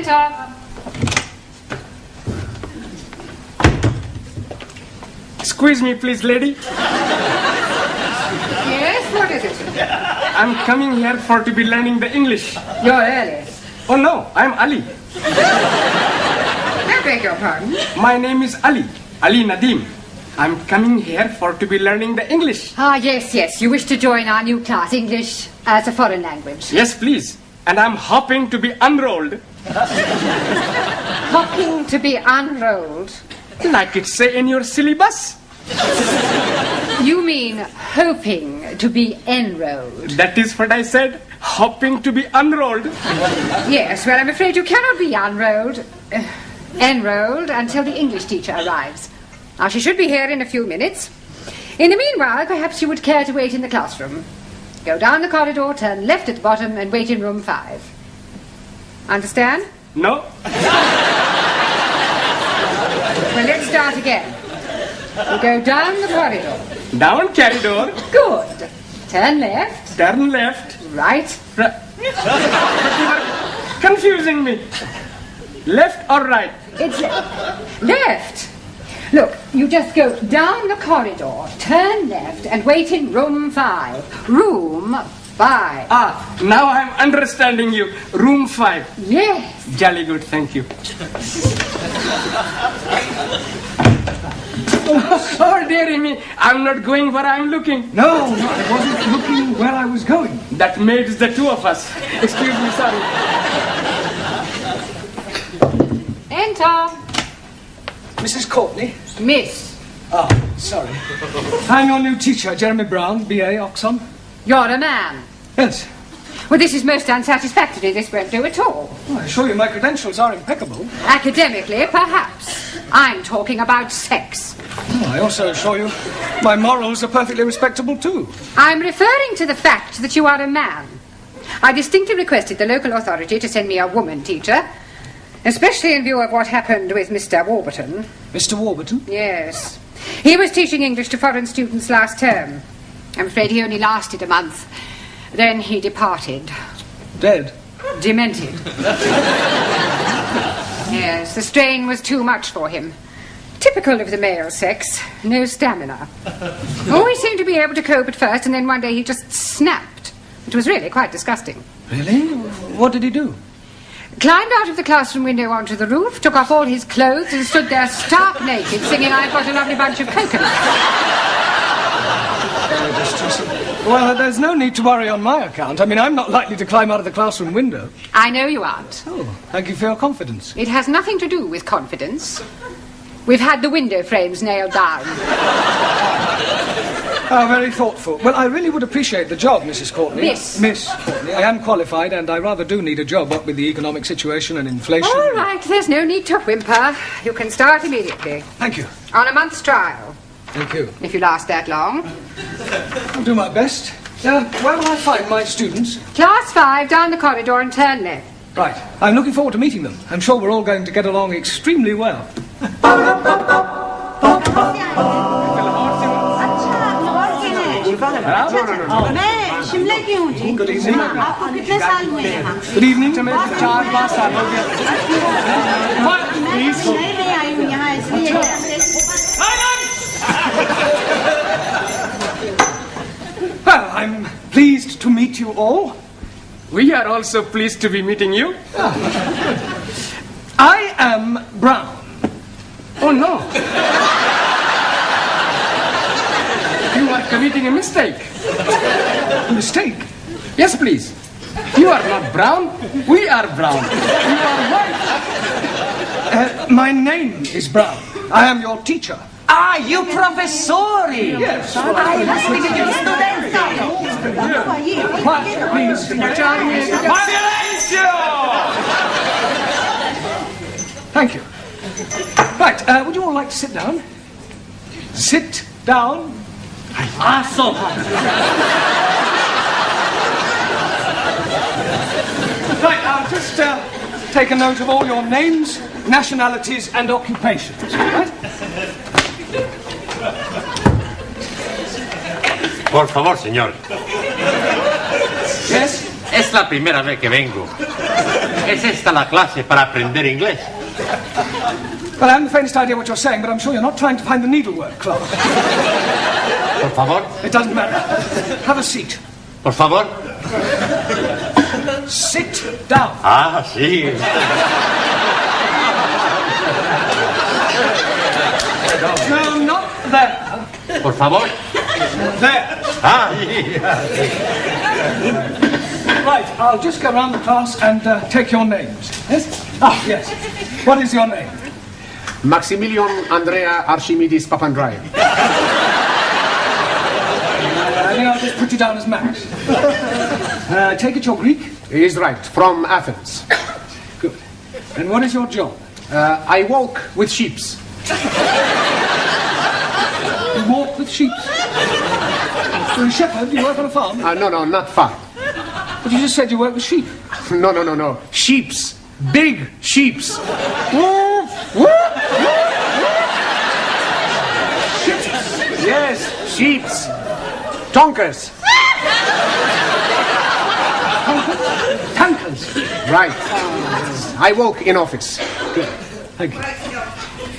Enter. Excuse me, please, lady. Yes, what is it? I'm coming here for to be learning the English. You're early. Oh no, I'm Ali. I beg your pardon? My name is Ali Nadim. I'm coming here for to be learning the English. Ah, yes. You wish to join our new class, English as a foreign language. Yes, please. And I'm hoping to be unrolled. Hoping to be unrolled. Like it say in your syllabus. You mean hoping to be enrolled? That is what I said. Hoping to be unrolled. Yes, well, I'm afraid you cannot be enrolled until the English teacher arrives. Now, she should be here in a few minutes. In the meanwhile, perhaps you would care to wait in the classroom. Go down the corridor, turn left at the bottom, and wait in room 5. Understand? No. Well, let's start again. You go down the corridor. Down corridor. Good. Turn left. Turn left. Right. But you are confusing me. Left or right? It's left. Look, you just go down the corridor, turn left, and wait in room 5. Room 5. Ah, now I'm understanding you. Room 5. Yes. Jolly good, thank you. Oh, dearie me, I'm not going where I'm looking. No, I wasn't looking where I was going. That makes the two of us. Excuse me, sorry. Enter. Mrs. Courtney? Miss. Oh, sorry. I'm your new teacher, Jeremy Brown, B.A. Oxon. You're a man. Yes. Well, this is most unsatisfactory. This won't do at all. Well, I assure you my credentials are impeccable. Academically, perhaps. I'm talking about sex. Oh, I also assure you my morals are perfectly respectable, too. I'm referring to the fact that you are a man. I distinctly requested the local authority to send me a woman teacher, especially in view of what happened with Mr. Warburton. Mr. Warburton? Yes. He was teaching English to foreign students last term. I'm afraid he only lasted a month. Then he departed. Dead? Demented. Yes, the strain was too much for him. Typical of the male sex. No stamina. Always seemed to be able to cope at first, and then one day he just snapped. It was really quite disgusting. Really? What did he do? Climbed out of the classroom window onto the roof, took off all his clothes, and stood there stark naked, singing, "I've got a lovely bunch of coconuts." Very distressing. Well, there's no need to worry on my account. I mean, I'm not likely to climb out of the classroom window. I know you aren't. Oh, thank you for your confidence. It has nothing to do with confidence. We've had the window frames nailed down. Oh, very thoughtful. Well, I really would appreciate the job, Mrs. Courtney. Miss Courtney. I am qualified, and I rather do need a job, what with the economic situation and inflation. All right, there's no need to whimper. You can start immediately. Thank you. On a month's trial. Thank you. If you last that long. I'll do my best. Where will I find my students? Class 5, down the corridor and turn left. Right. I'm looking forward to meeting them. I'm sure we're all going to get along extremely well. मैं शिमला की हूँ जी। Good evening. आपको कितने साल हुए यहाँ? Good evening. मेरे 4-5 साल हो गया। मैं नहीं आई हूँ यहाँ इसलिए। Well, I'm pleased to meet you all. We are also pleased to be meeting you. I am Brown. Oh no. You are committing a mistake. A mistake? Yes, please. You are not brown. We are brown. You are white. My name is Brown. I am your teacher. Ah, you professori! Yes. Quiet, please. Silencio! Thank you. Right, would you all like to sit down? Sit down. Awesome! Right, I'll just take a note of all your names, nationalities, and occupations. Right? Por favor, señor. Yes? Es la primera vez que vengo. ¿Es esta la clase para aprender inglés? Well, I haven't the faintest idea what you're saying, but I'm sure you're not trying to find the needlework club. Por favor. It doesn't matter. Have a seat. Por favor. Sit down. Ah, sí. No, not there. Por favor. There. Ah, Right, I'll just go around the class and take your names. Yes? Ah, yes. What is your name? Maximilian Andrea Archimedes Papandreou. I think I'll just put you down as Max. I take it you're Greek? He is right, from Athens. Good. And what is your job? I walk with sheeps. You walk with sheep. You're a shepherd, you work on a farm? No, not far. But you just said you work with sheep. No. Sheeps. Big sheeps. Yes, sheeps. Tonkers. Tankers. Right. I walk in office. Good. Thank you.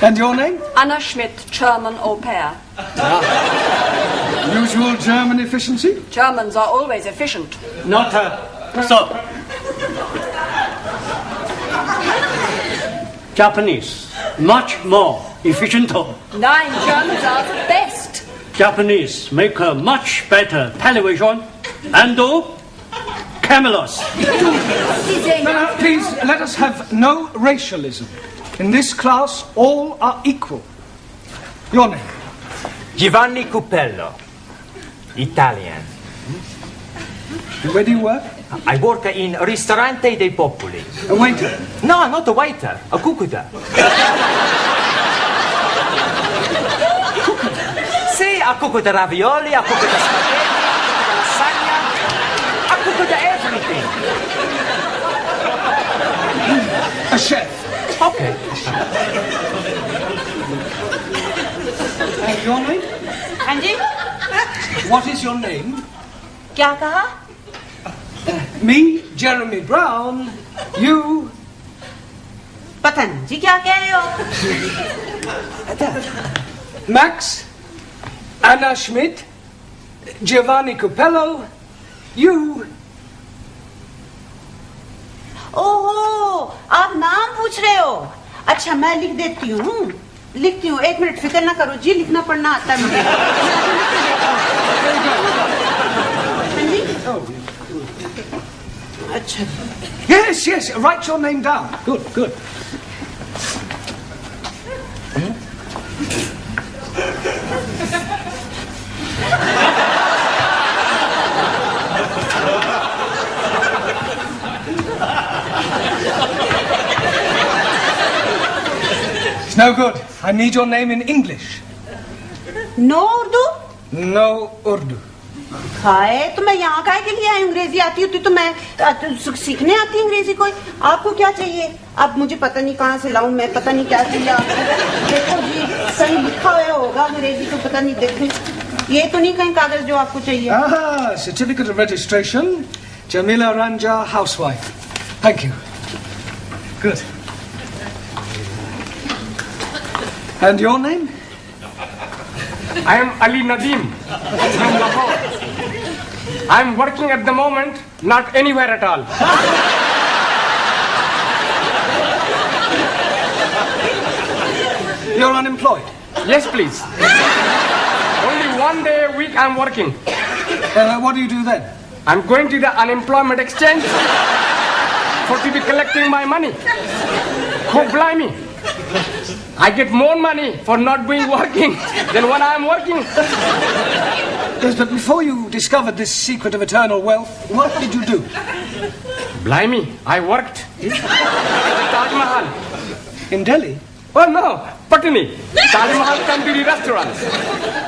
And your name? Anna Schmidt, German au pair. Usual German efficiency? Germans are always efficient. Not so. Japanese, much more efficient. Nein, Germans are the best. Japanese make a much better television and cameras. No, please, let us have no racialism. In this class, all are equal. Your name? Giovanni Cupello, Italian. And where do you work? I work in Ristorante dei Popoli. A waiter? No, not a waiter, a cuccuta. Sì, a cuccuta ravioli, a cuccuta spaghetti, a cuccuta lasagna, a cuccuta everything. A chef. Okay. And your name? हाँ जी What is your name? क्या कहा Me, Jeremy Brown. You... पता नहीं जी क्या कह रहे हो Max, Anna Schmidt, Giovanni Cupello, you... ओहो आप नाम पूछ रहे हो अच्छा मैं लिख देती हूँ एक मिनट फिक्र ना करो जी लिखना पढ़ना आता है मुझे अच्छा Yes, write your name down. Good. It's no good. I need your name in English. No Urdu No Urdu. Hi तो मैं यहाँ काहे के लिए आई अंग्रेजी आती होती तो मैं सीखने आती अंग्रेजी कोई आपको क्या चाहिए अब मुझे पता नहीं कहाँ से लाऊं मैं पता नहीं क्या चाहिए आपको देखो जी कहीं लिखा हुआ होगा अंग्रेजी तो पता नहीं देखें ये तो नहीं कहीं कागज जो आपको चाहिए Ah, certificate of registration. Jamila Ranja, housewife. Thank you. Good. And your name? I am Ali Nadeem from Lahore. I am working at the moment, not anywhere at all. You're unemployed. Yes, please. Only 1 day a week I am working. What do you do then? I'm going to the unemployment exchange for to be collecting my money. Oh, blimey. I get more money for not being working than when I'm working. Yes, but before you discovered this secret of eternal wealth, what did you do? Blimey, I worked at the Taj Mahal. In Delhi? Oh no, Patni. Taj Mahal Tandoori restaurant.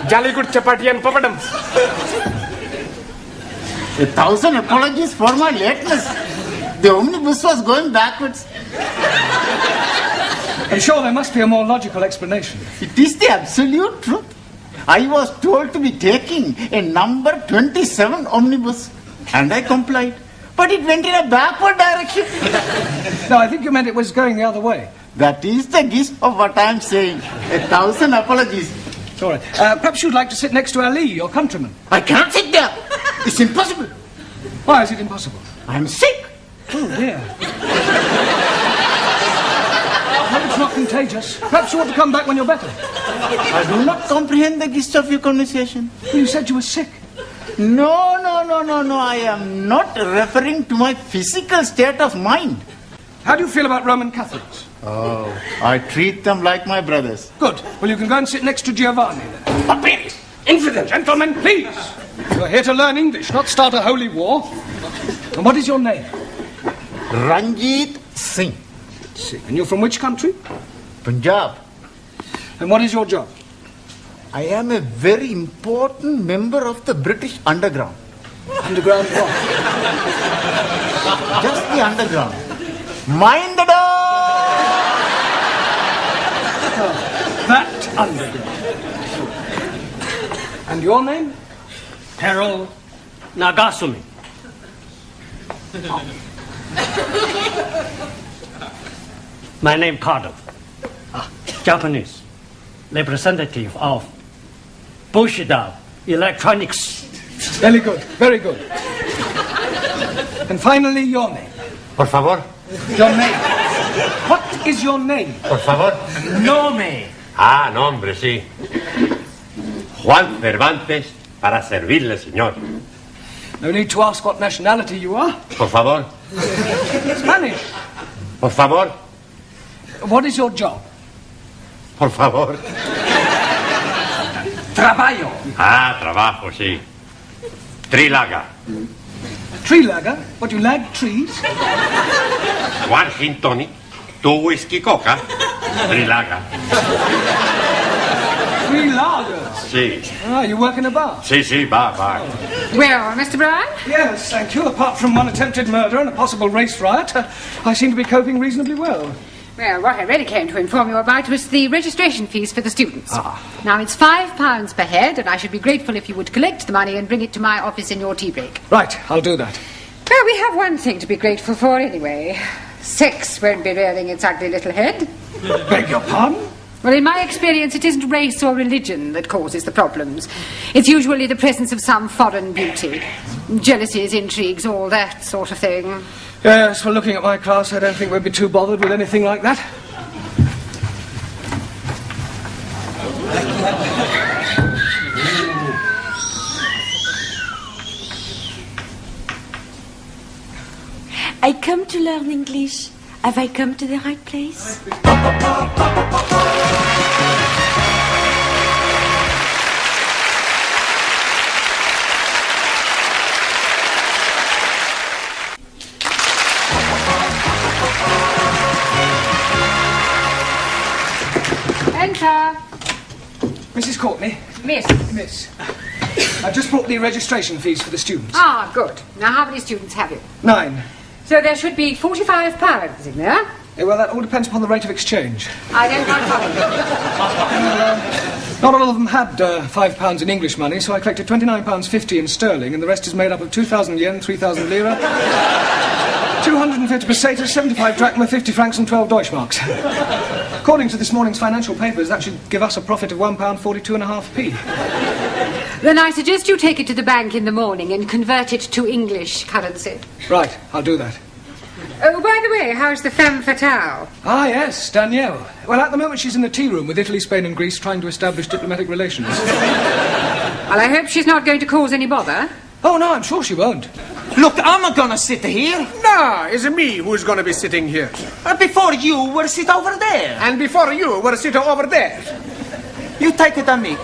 Jolly good chapati and papadam. 1,000 apologies for my lateness. The omnibus was going backwards. I'm sure there must be a more logical explanation. It is the absolute truth. I was told to be taking a number 27 omnibus and I complied. but it went in a backward direction. No, I think you meant it was going the other way. That is the gist of what I'm saying. 1,000 apologies. It's all right. Perhaps you'd like to sit next to Ali, your countryman. I can't sit there. It's impossible. Why is it impossible? I'm sick. Oh, dear. I hope it's not contagious. Perhaps you want to come back when you're better. I do not comprehend the gist of your conversation. Well, you said you were sick. No. I am not referring to my physical state of mind. How do you feel about Roman Catholics? Oh, I treat them like my brothers. Good. Well, you can go and sit next to Giovanni then. But please, infidel. Gentlemen, please. You're here to learn English, not start a holy war. And what is your name? Ranjit Singh. And you're from which country? Punjab. And what is your job? I am a very important member of the British Underground. Underground what? Just the underground. Mind the door! That underground. And your name? Harold Nagasumi. My name Cardo. Japanese. Representative of Bushido Electronics. Very good, very good. And finally, your name. Por favor. Your name. What is your name? Por favor. Nome. Ah, nombre, sí. Juan Cervantes, para servirle, señor. No need to ask what nationality you are. Por favor. Spanish. Por favor. What is your job? Por favor. Trabalho. Ah, trabajo, sí. Trilaga. Tree lagger? What, you lag trees? One gin tonic, 2 whiskey coca, Trilaga. 3 lagers? Sí. Ah, you work in a bar? Sí, va. Well, Mr. Brown? Yes, thank you. Apart from one attempted murder and a possible race riot, I seem to be coping reasonably well. Well, what I really came to inform you about was the registration fees for the students. Now, it's £5 per head, and I should be grateful if you would collect the money and bring it to my office in your tea break. Right, I'll do that. Well, we have one thing to be grateful for anyway. Sex won't be rearing its ugly little head. Beg your pardon? Well, in my experience, it isn't race or religion that causes the problems. It's usually the presence of some foreign beauty. Jealousies, intrigues, all that sort of thing. Yes, well, looking at my class, I don't think we'd be too bothered with anything like that. I come to learn English. Have I come to the right place? Enter. Mrs. Courtney. Miss. Miss. I've just brought the registration fees for the students. Ah, good. Now, how many students have you? 9. So there should be £45, isn't there? Well, that all depends upon the rate of exchange. I don't quite follow you. Not all of them had £5 in English money, so I collected £29.50 in sterling, and the rest is made up of 2,000 yen, 3,000 lira, 250 pesetas, 75 drachma, 50 francs, and 12 Deutschmarks. According to this morning's financial papers, that should give us a profit of £1.42.5p. Then I suggest you take it to the bank in the morning and convert it to English currency. Right, I'll do that. Oh, by the way, how's the femme fatale? Ah, yes, Danielle. Well, at the moment she's in the tea room with Italy, Spain and Greece trying to establish diplomatic relations. Well, I hope she's not going to cause any bother. Oh, no, I'm sure she won't. Look, I'm not gonna sit here. No, it's me who's going to be sitting here. Before you were sit over there. And before you were sitting over there. You take it on me.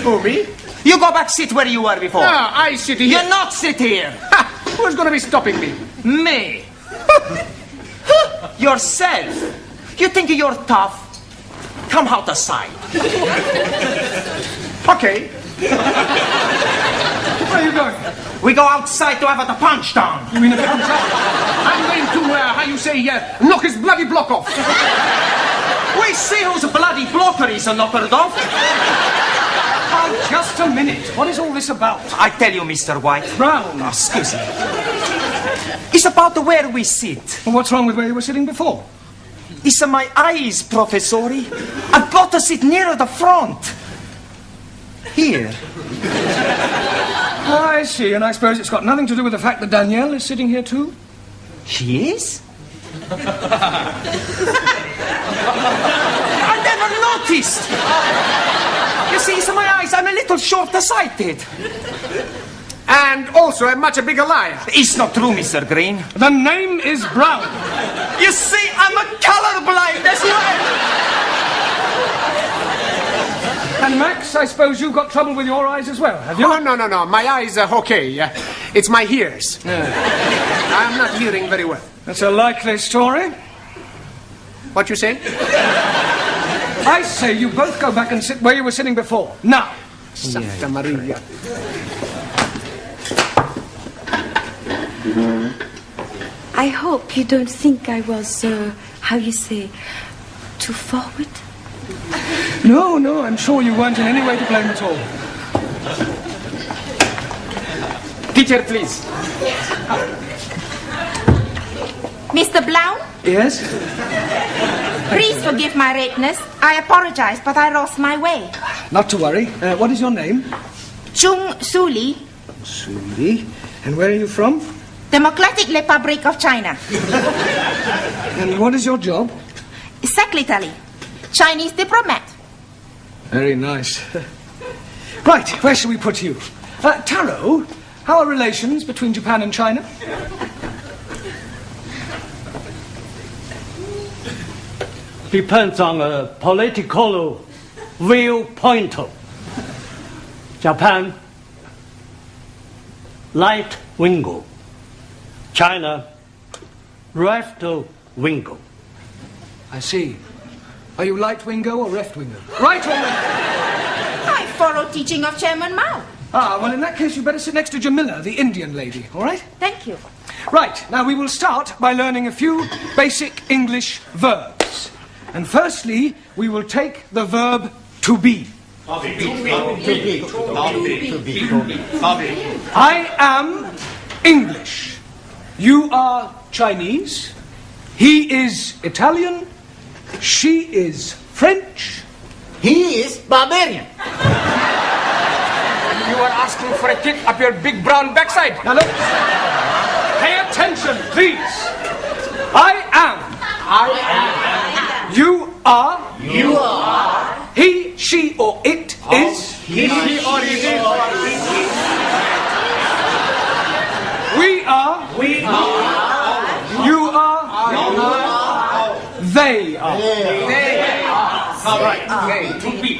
Who, me? You go back sit where you were before. No, I sit here. You not sit here. Ha! Who's going to be stopping me? Me. Yourself. You think you're tough? Come out the side. Okay. Where are you going? We go outside to have a punch down. You mean a punch up? I'm going to, how you say, knock his bloody block off. We see whose bloody blocker is knockered off. Oh, just a minute. What is all this about? I tell you, Mr. White. Brown. Excuse me. It's about where we sit. Well, what's wrong with where you were sitting before? It's my eyes, Professori. I've got to sit nearer the front. Here. I see, and I suppose it's got nothing to do with the fact that Danielle is sitting here too? She is? I never noticed. You see, it's my eyes. I'm a little short-sighted. And also a much bigger liar. It's not true, Mr. Green. The name is Brown. You see, I'm a colorblind as well. And Max, I suppose you've got trouble with your eyes as well, have you? Oh, no. My eyes are okay. It's my ears. I'm not hearing very well. That's a likely story. What you say? I say you both go back and sit where you were sitting before. Now. Santa Maria. I hope you don't think I was, how you say, too forward. No, I'm sure you weren't in any way to blame at all. Teacher, please. Mr. Blount, Yes? please forgive my lateness. I apologize, but I lost my way. Not to worry. What is your name? Chung Su-li, Suli. And where are you from? Democratic Republic of China. And what is your job? Secretary, Chinese diplomat. Very nice. Right, where shall we put you? Taro, how are relations between Japan and China? Depends on a political viewpoint. Japan, right wing. China, left wing. I see. Are you right-wingo or left-wingo? Right or left? I follow teaching of Chairman Mao. Ah, well, in that case, you better sit next to Jamila, the Indian lady, all right? Thank you. Right, now we will start by learning a few basic English verbs. And firstly, we will take the verb to be. I am English. You are Chinese. He is Italian. She is French. He is barbarian. You are asking for a kick up your big brown backside. Now look, pay attention, please. I am. You are. You are. He, she, or it is. He or it is. We are. We are. You are. They are.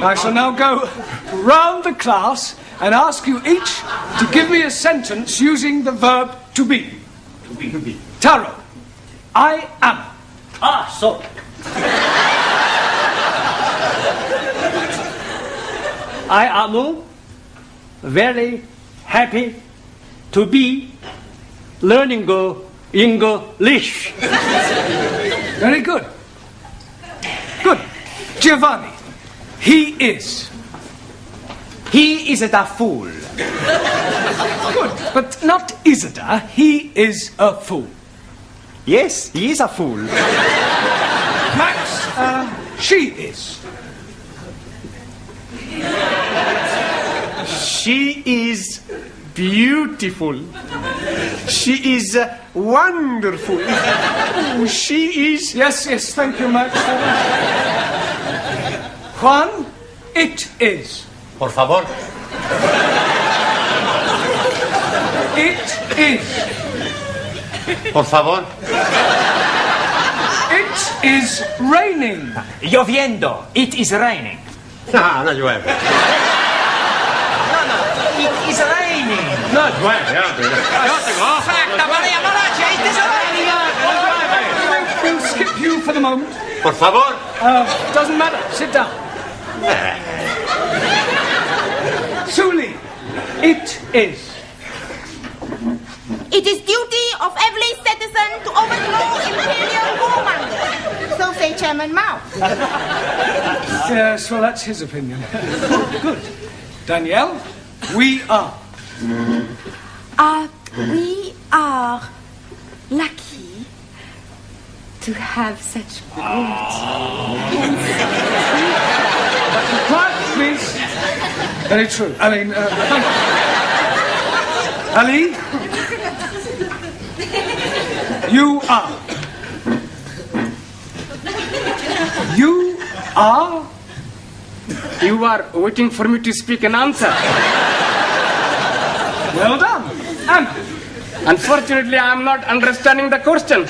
I shall now go round the class and ask you each to give me a sentence using the verb to be. Taro, I am. So. I am very happy to be learning English. Very good. Good. Giovanni, he is. He is a fool. Good, but not Isada. He is a fool. Yes, he is a fool. Max, she is. She is beautiful. She is wonderful. Oh, she is... Yes, thank you, Max. Juan, it is. Por favor. It is. Por favor. It is raining. Lloviendo. It is raining. No llueve. It is raining. No llueve, hombre. Santa Maria Malache, it is raining. We'll skip you for the moment. Por favor. Doesn't matter. Sit down. Suli, it is. It is duty of every citizen to overthrow imperial warmongers. So say Chairman Mao. Yes, well, that's his opinion. Good. Danielle, we are. We are lucky to have such good. Quiet, please. Very true. I mean, thank you. Ali, you are. You are. You are waiting for me to speak an answer. Well done. And Unfortunately, I am not understanding the question.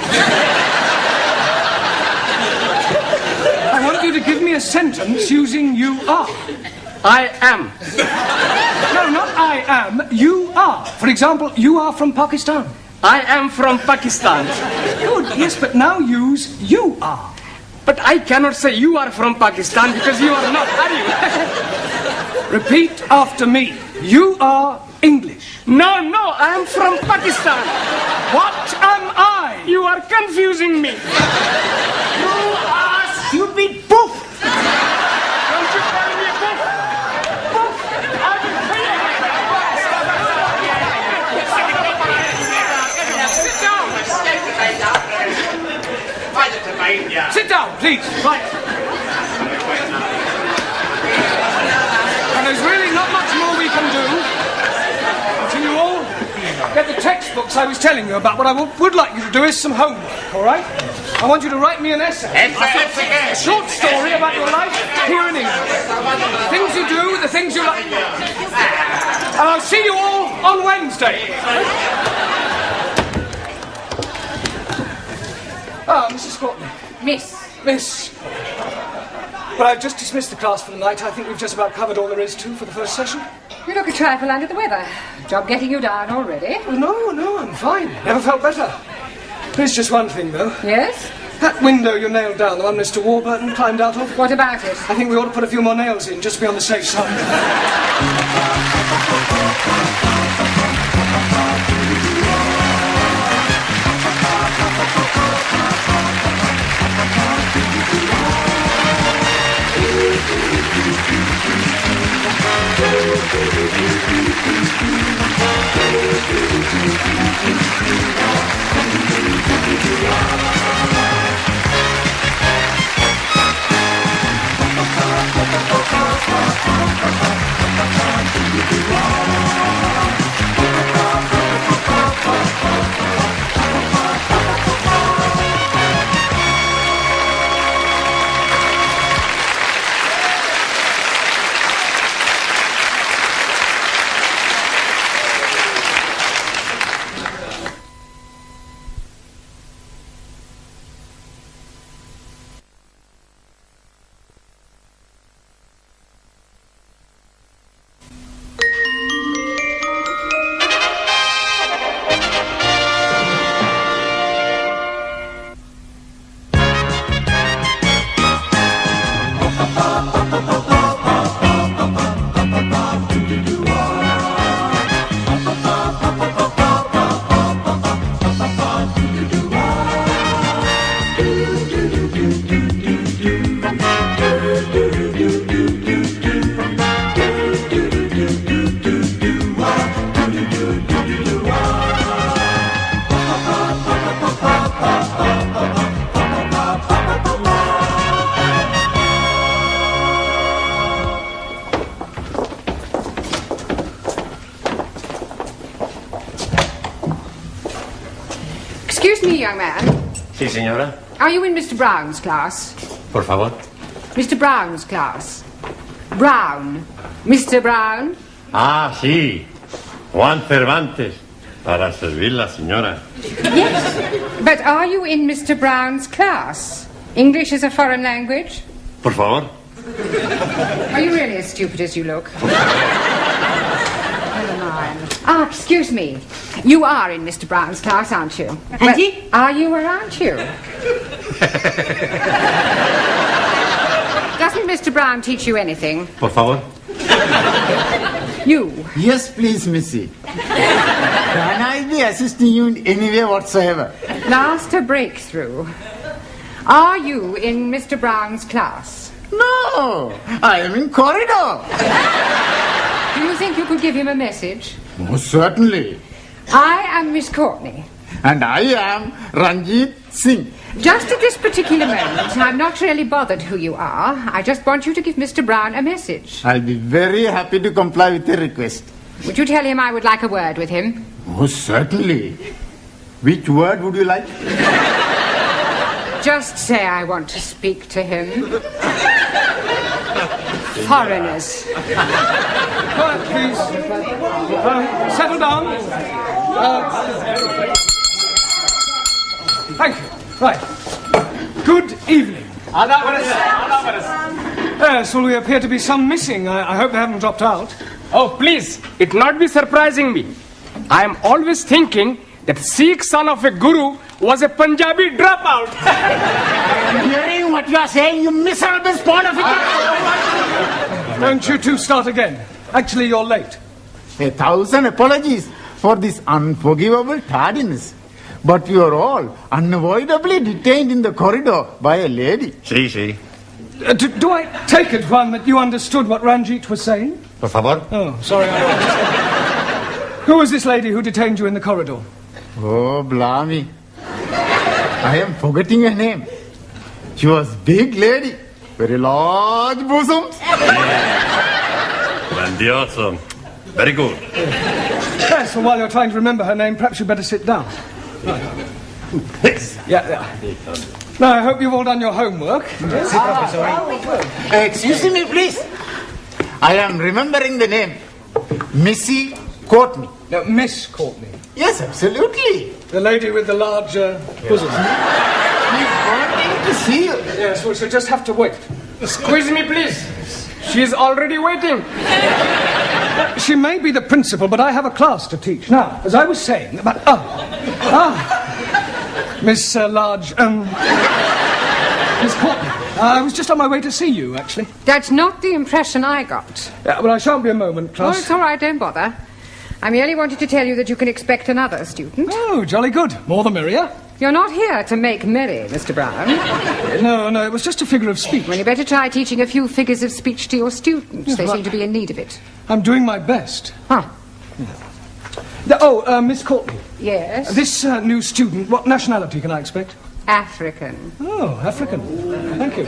I want you to give me a sentence using you are. I am. No, not I am. You are. For example, you are from Pakistan. I am from Pakistan. Good. Yes, but now use you are. But I cannot say you are from Pakistan because you are not, are you? Repeat after me. You are English. No, I am from Pakistan. What am I? You are confusing me. You are stupid poof. Don't you call me a poof? Poof. I will kill you. Sit down, please. Right. And there's really not much more we can do until you all get the textbooks I was telling you about. What I would like you to do is some homework, all right? I want you to write me an essay. A short story about your life here in England. The things you do, the things you like. And I'll see you all on Wednesday. Ah, Mrs. Courtney. Miss. Well, I've just dismissed the class for the night. I think we've just about covered all there is to for the first session. You look a trifle under the weather. Job getting you down already? Oh, no, I'm fine. Never felt better. There's just one thing, though. Yes? That window you nailed down, the one Mr. Warburton climbed out of. What about it? I think we ought to put a few more nails in, just to be on the safe side. Excuse me, young man. Sí, señora. Are you in Mr. Brown's class? Por favor. Mr. Brown's class. Brown. Mr. Brown? Ah, sí. Juan Cervantes. Para servir la señora. Yes. But are you in Mr. Brown's class? English is a foreign language? Por favor. Are you really as stupid as you look? Never mind. Ah, excuse me. You are in Mr. Brown's class, aren't you? Auntie? Are you or aren't you? Doesn't Mr. Brown teach you anything? Por favor. You. Yes, please, Missy. Can I be assisting you in any way whatsoever? Last a breakthrough. Are you in Mr. Brown's class? No, I am in corridor. Do you think you could give him a message? Most certainly. I am Miss Courtney. And I am Ranjit Singh. Just at this particular moment, I'm not really bothered who you are. I just want you to give Mr. Brown a message. I'll be very happy to comply with your request. Would you tell him I would like a word with him? Oh, certainly. Which word would you like? Just say I want to speak to him. Foreigners. Quiet, please. Settle down. Thank you. Right. Good evening. Yes, well, we appear to be some missing. I hope they haven't dropped out. Oh, please, it not be surprising me. I am always thinking that Sikh son of a guru was a Punjabi dropout. I'm hearing what you are saying, you miserable spawn of it. Don't you two start again. Actually, you're late. 1,000 apologies for this unforgivable tardiness. But we are all unavoidably detained in the corridor by a lady. Sí. Do I take it, Juan, that you understood what Ranjit was saying? Por favor. Oh, sorry. Who was this lady who detained you in the corridor? Oh, blimey. I am forgetting her name. She was big lady. Very large bosoms. Grandioso. Very good. Yes, well, while you're trying to remember her name, perhaps you'd better sit down. Yes. Yeah. Now, I hope you've all done your homework. Excuse me, please. I am remembering the name. Missy Courtney. No, Miss Courtney. Yes, absolutely. The lady with the large bosom. She's wanting to see you. Yes, well, she'll just have to wait. Squeeze me, please. She's already waiting. She may be the principal, but I have a class to teach. Now, as I was saying about... Miss Miss Courtney. I was just on my way to see you, actually. That's not the impression I got. Yeah, well, I shan't be a moment, Oh, class. it's all right, don't bother. I merely wanted to tell you that you can expect another student. Oh, jolly good. More the merrier. You're not here to make merry, Mr. Brown. No, it was just a figure of speech. Well, you better try teaching a few figures of speech to your students. Yes, They right. seem to be in need of it. I'm doing my best. Huh. Miss Courtney. Yes? This new student, what nationality can I expect? African. Oh, African. Thank you.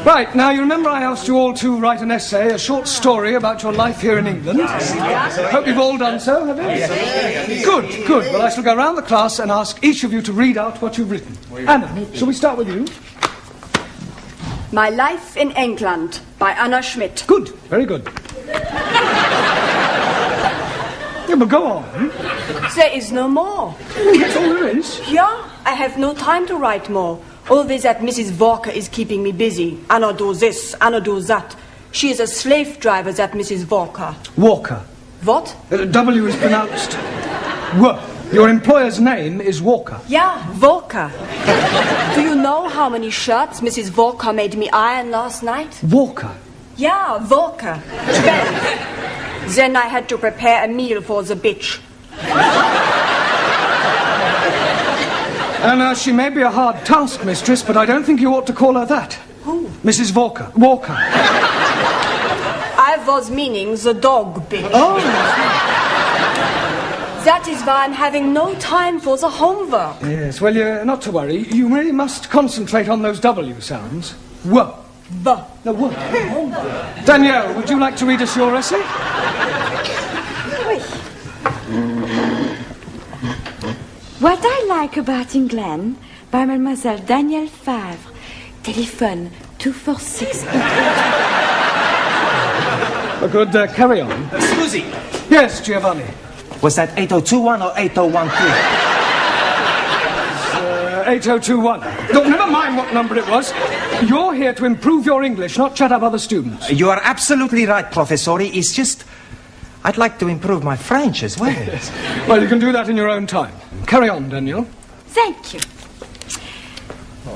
Right, now you remember I asked you all to write an essay, a short story about your life here in England? Hope you've all done so, have you? Good. Well, I shall go round the class and ask each of you to read out what you've written. Anna, shall we start with you? My Life in England by Anna Schmidt. Good, very good. Yeah, but go on. There is no more. That's all there is. Yeah, I have no time to write more. Always that Mrs. Walker is keeping me busy. Anna do this, Anna do that. She is a slave driver, that Mrs. Walker. Walker. What? W is pronounced W. Your employer's name is Walker. Yeah, Walker. Do you know how many shirts Mrs. Walker made me iron last night? Walker. Yeah, Walker. 12. Then I had to prepare a meal for the bitch. Anna, she may be a hard taskmistress, but I don't think you ought to call her that. Who? Mrs. Walker. Walker. I was meaning the dog bitch. Oh. That is why I'm having no time for the homework. Yes, well, not to worry. You really must concentrate on those W sounds. W. B. No, W. Danielle, would you like to read us your essay? What I Like About England by Mademoiselle Danielle Favre. Telephone 246. Good, carry on. Susie, Yes, Giovanni. was that 8021 or 8013? 8021. Look, never mind what number it was. You're here to improve your English, not chat up other students. You are absolutely right, Professori. It's just... I'd like to improve my French as well. Well, you can do that in your own time. Carry on, Danielle. Thank you.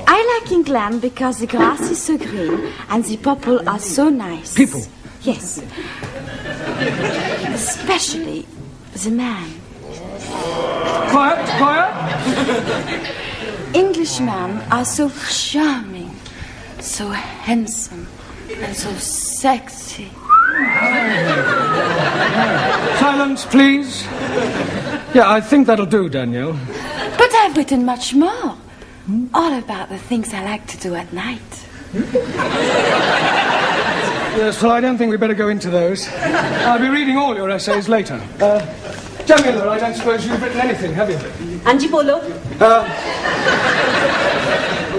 I like England because the grass is so green and the people are so nice. People? Yes. Especially the man. Quiet. Englishmen are so charming, so handsome, and so sexy. Silence, please. Yeah, I think that'll do, Danielle. But I've written much more. All about the things I like to do at night. Yes, well, I don't think we better go into those. I'll be reading all your essays later. Jamila, I don't suppose you've written anything, have you? Anji bolo.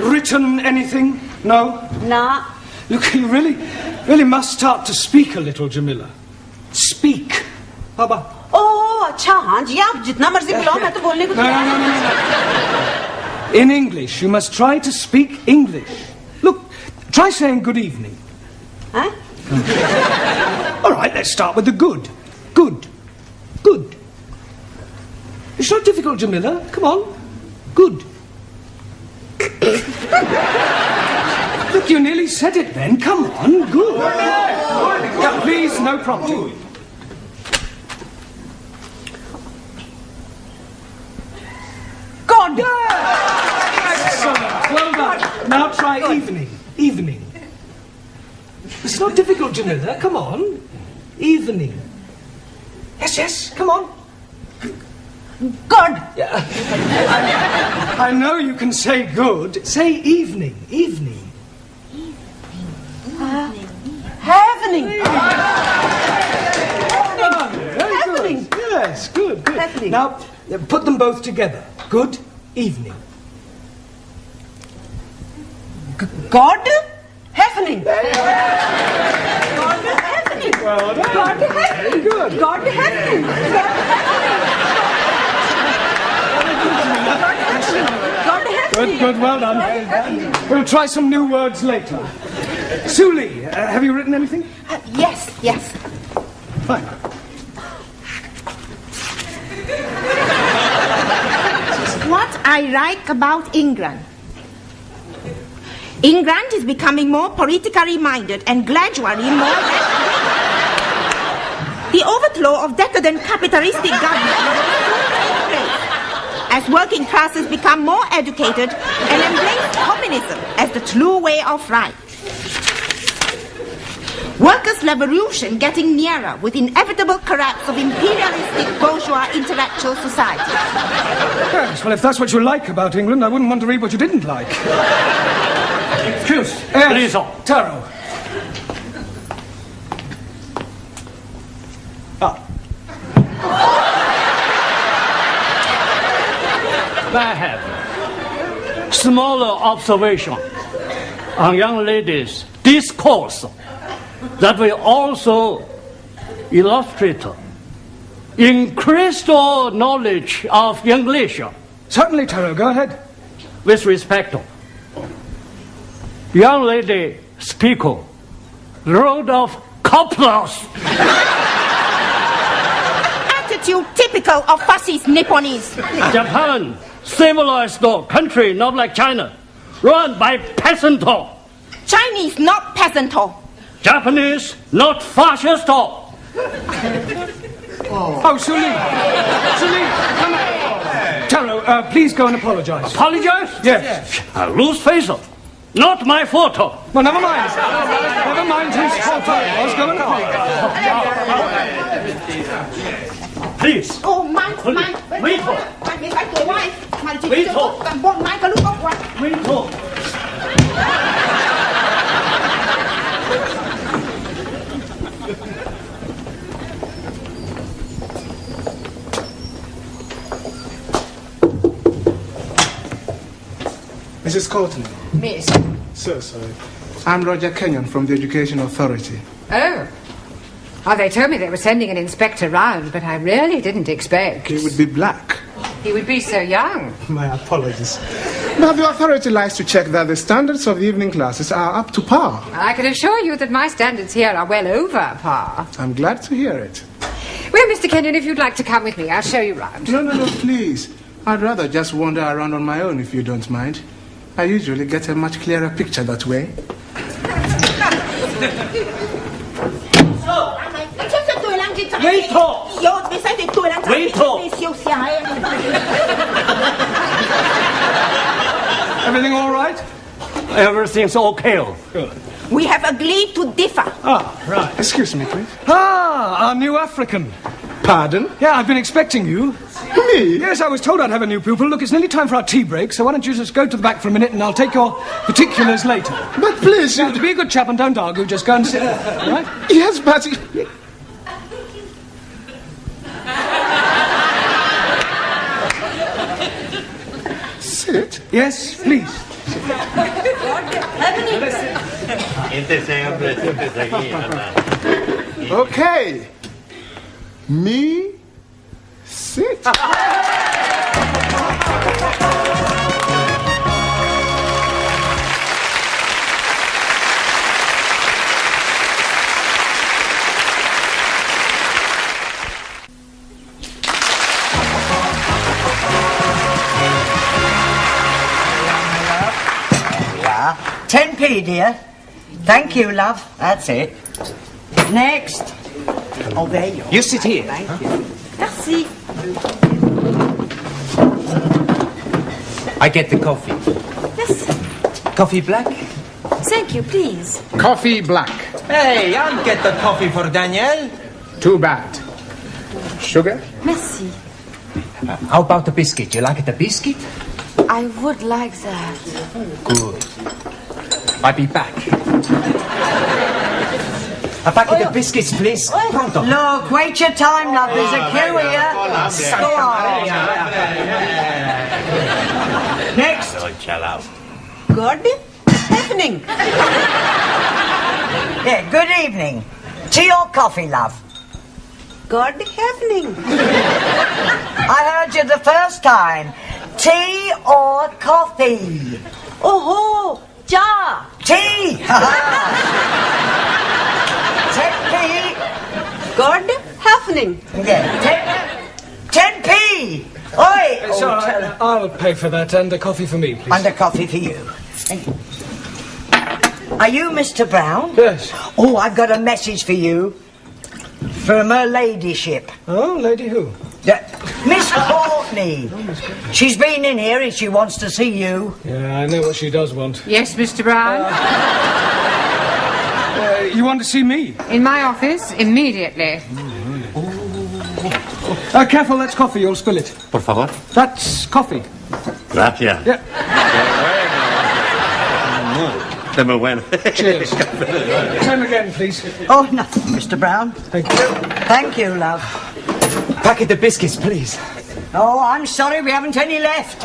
Written anything? No? Na. Look, you really must start to speak a little, Jamila. Speak. How about... Oh, अच्छा हाँ जी आप जितना मर्जी बुलाओ मैं तो बोलने को तैयार हूँ. In English, you must try to speak English. Look, try saying good evening. Huh? All right, let's start with the good. Good. Good. It's not difficult, Jamila. Come on. Good. Look, you nearly said it then. Come on. Good. Yeah, please, no prompting. God. Excellent. Well done. Now try evening. Evening. It's not difficult, Jamila. Come on. Evening. Yes, yes. Come on. God. Yeah. I know you can say good. Say evening. Evening. Happening. Very good. Yes, good, good. Happening. Now, put them both together. Good evening. God. Happening. God happening. Well done. God happening. Good. God happening. God happening. Good, well done. We'll try some new words later. Suli, have you written anything? Yes, yes. Fine. What I like about England. England is becoming more politically minded and gradually more... The overthrow of decadent capitalistic government as working classes become more educated and embrace communism as the true way of life. Workers' revolution getting nearer with inevitable collapse of imperialistic bourgeois intellectual society. Yes, well, if that's what you like about England, I wouldn't want to read what you didn't like. Excuse, Yes, please. Taro. I have smaller observation on young ladies' discourse that will also illustrate increased knowledge of English. Certainly, Taro, go ahead. With respect, young lady speaker wrote of couplers. Attitude typical of fascist Nipponese. Japan, civilized country, not like China, run by peasant. Chinese not peasant. Japanese, not fascist. Oh, Suli, come on. Taro, please go and apologize. Apologize? Yes. I lose face. Not my fault. Well, never mind. Never mind whose fault it was. Go and apologize. Please. Oh, my. Wait. Mrs. Courtney. Miss. So sorry. I'm Roger Kenyon from the Education Authority. Oh. Oh, they told me they were sending an inspector round, but I really didn't expect. He would be black. He would be so young. My apologies. Now, the authority likes to check that the standards of the evening classes are up to par. I can assure you that my standards here are well over par. I'm glad to hear it. Well, Mr. Kenyon, if you'd like to come with me, I'll show you round. No, please. I'd rather just wander around on my own if you don't mind. I usually get a much clearer picture that way. Everything all right? Everything's okay. Good. We have agreed to differ. Ah, right. Excuse me, please. Ah, our new African. Pardon? Yeah, I've been expecting you. Me? Yes, I was told I'd have a new pupil. Look, it's nearly time for our tea break, so why don't you just go to the back for a minute and I'll take your particulars later. But please... Now, to be a good chap and don't argue, just go and sit there, all right? Yes, but... Sit? Yes, please. Okay. Me, sit. Yeah. 10p, dear. Thank you, love. That's it. Next. Oh, there you are. You sit here. Thank you. Merci. I get the coffee. Yes. Coffee black? Thank you, please. Coffee black. Hey, I'll get the coffee for Danielle. Too bad. Sugar? Merci. How about the biscuit? You like the biscuit? I would like that. Good. I'll be back. A packet of biscuits, please. Pronto. Look, wait your time, love. There's a queue here. Go on. Next. Good evening. Yeah, good evening. Tea or coffee, love? Good evening. I heard you the first time. Tea or coffee? Oh, ja. Tea! 10p. Good evening. Yeah, 10p. Oi! It's all right. I'll pay for that and a coffee for me, please. And a coffee for you. Are you Mr. Brown? Yes. Oh, I've got a message for you. From her ladyship. Oh, lady who? Miss Courtney. She's been in here and she wants to see you. Yeah, I know what she does want. Yes, Mr. Brown? You want to see me? In my office, immediately. Careful, that's coffee, you'll spill it. Por favor. That's coffee. Gracias. Yeah. De muy bueno. Cheers. Same again, please. Oh, nothing, Mr. Brown. Thank you. Thank you, love. Packet of biscuits, please. Oh, I'm sorry, we haven't any left.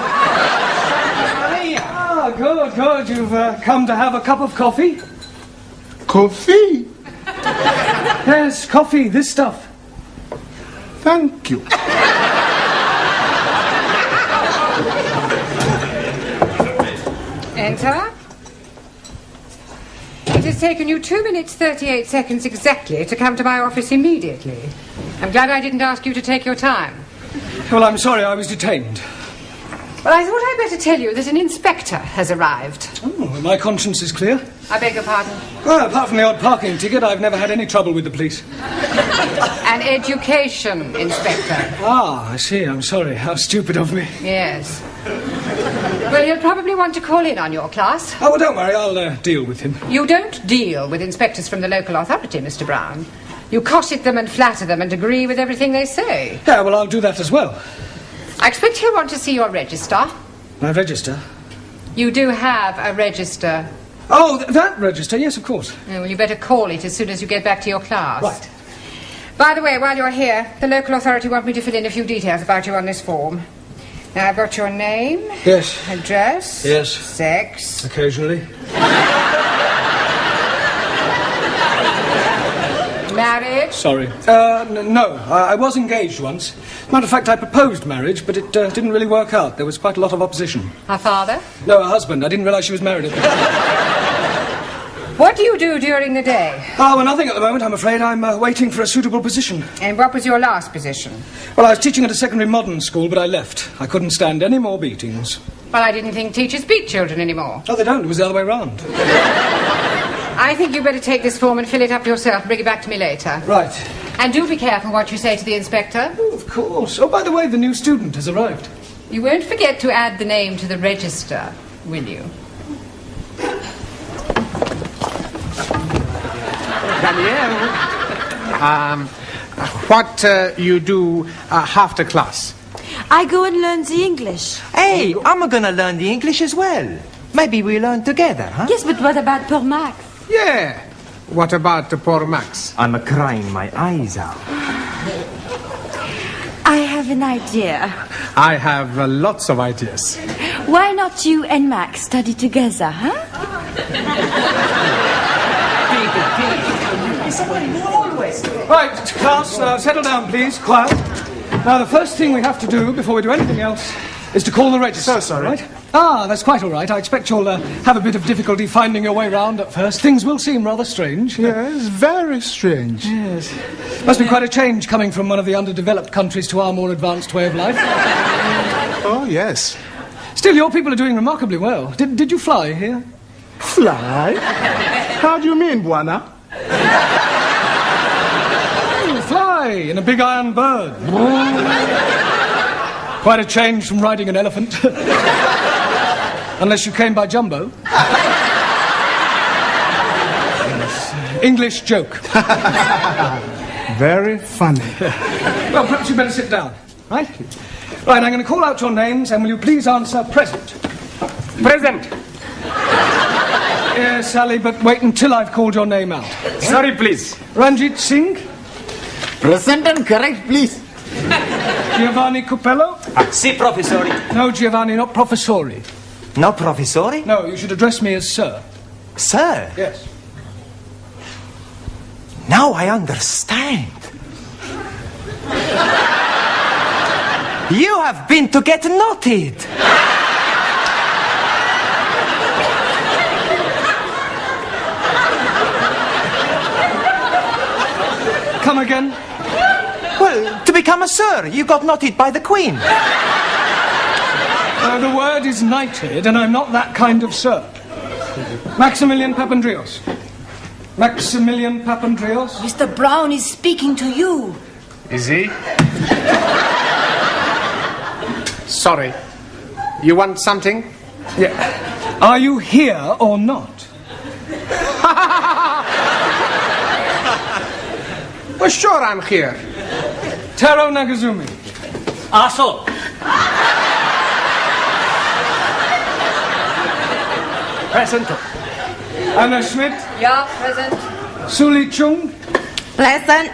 Ah, good, good. You've come to have a cup of coffee? Coffee? Yes, coffee, this stuff. Thank you. Enter. It has taken you 2 minutes 38 seconds exactly to come to my office immediately. I'm glad I didn't ask you to take your time. Well, I'm sorry, I was detained. Well, I thought I'd better tell you that an inspector has arrived. Oh, well, my conscience is clear. I beg your pardon? Well, apart from the odd parking ticket, I've never had any trouble with the police. An education inspector. Ah, I see. I'm sorry. How stupid of me. Yes. Well, he'll probably want to call in on your class. Oh, well, don't worry. I'll deal with him. You don't deal with inspectors from the local authority, Mr. Brown. You cosset them and flatter them and agree with everything they say. Yeah, well, I'll do that as well. I expect he'll want to see your register. My register? You do have a register. Oh, that register? Yes, of course. Oh, well, you better call it as soon as you get back to your class. Right. By the way, while you're here, the local authority want me to fill in a few details about you on this form. Now, I've got your name. Yes. Address. Yes. Sex. Occasionally. Marriage. Sorry. No. I was engaged once. Matter of fact, I proposed marriage, but it didn't really work out. There was quite a lot of opposition. Her father? No, her husband. I didn't realise she was married. What do you do during the day? Oh, well, nothing at the moment, I'm afraid. I'm waiting for a suitable position. And what was your last position? Well, I was teaching at a secondary modern school, but I left. I couldn't stand any more beatings. Well, I didn't think teachers beat children anymore. Oh, they don't. It was the other way round. I think you better take this form and fill it up yourself and bring it back to me later. Right. And do be careful what you say to the inspector. Oh, of course. Oh, by the way, the new student has arrived. You won't forget to add the name to the register, will you? Danielle, what you do after class? I go and learn the English. Hey, I'm gonna learn the English as well. Maybe we learn together, huh? Yes, but what about poor Max? Yeah. What about the poor Max? I'm crying my eyes out. I have an idea. I have lots of ideas. Why not you and Max study together, huh? Right, class, settle down, please. Quiet. Now, the first thing we have to do before we do anything else is to call the register. So sorry. Right? Ah, that's quite all right. I expect you'll have a bit of difficulty finding your way round at first. Things will seem rather strange. Yes, very strange. Yes. Must be quite a change coming from one of the underdeveloped countries to our more advanced way of life. Oh, yes. Still, your people are doing remarkably well. Did you fly here? Fly? How do you mean, Buana? Fly in a big iron bird. Quite a change from riding an elephant. Unless you came by jumbo. Yes. English joke. Very funny. Well, perhaps you better sit down. Right? Right, I'm going to call out your names, and will you please answer present? Present. Yes, Sally, but wait until I've called your name out. Sorry, please. Ranjit Singh? Present and correct, please. Giovanni Cupello? Si, professori. No, Giovanni, not professori. No, professori? No, you should address me as sir. Sir? Yes. Now I understand. You have been to get knotted. Come again? Well, to become a sir, you got knotted by the Queen. The word is knighted, and I'm not that kind of sir. Maximilian Papandreou. Maximilian Papandreou. Mr. Brown is speaking to you. Is he? Sorry. You want something? Yeah. Are you here or not? Well, sure I'm here. Taro Nagazumi. Aso. Present. Anna Schmidt. Yeah, present. Suli Chung. Present.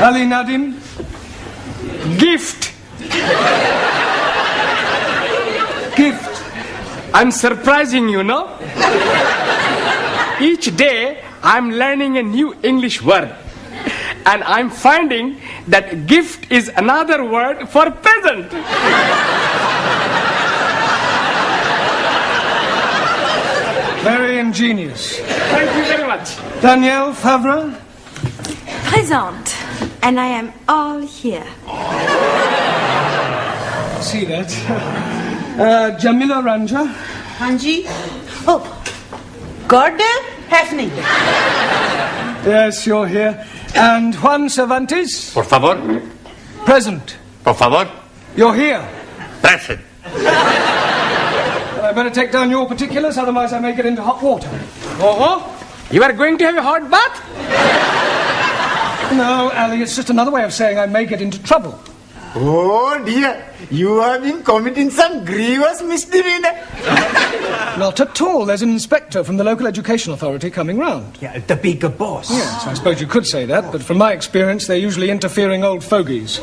Ali Nadim. Gift. Gift. I'm surprising you, no? Each day, I'm learning a new English word. And I'm finding that gift is another word for peasant. Very ingenious. Thank you very much. Danielle Favre. Present. And I am all here. See that. Jamila Ranja. Hanji. Oh, Gordon Hafning. Yes, you're here. And Juan Cervantes. Por favor. Present. Por favor. You're here. Present. I better take down your particulars, otherwise I may get into hot water. Oh, you are going to have a hot bath? No, Ali, it's just another way of saying I may get into trouble. Oh dear, you have been committing some grievous misdemeanor. Not at all. There's an inspector from the local education authority coming round. Yeah, the bigger boss. Yes, I suppose you could say that, but from my experience, they're usually interfering old fogies.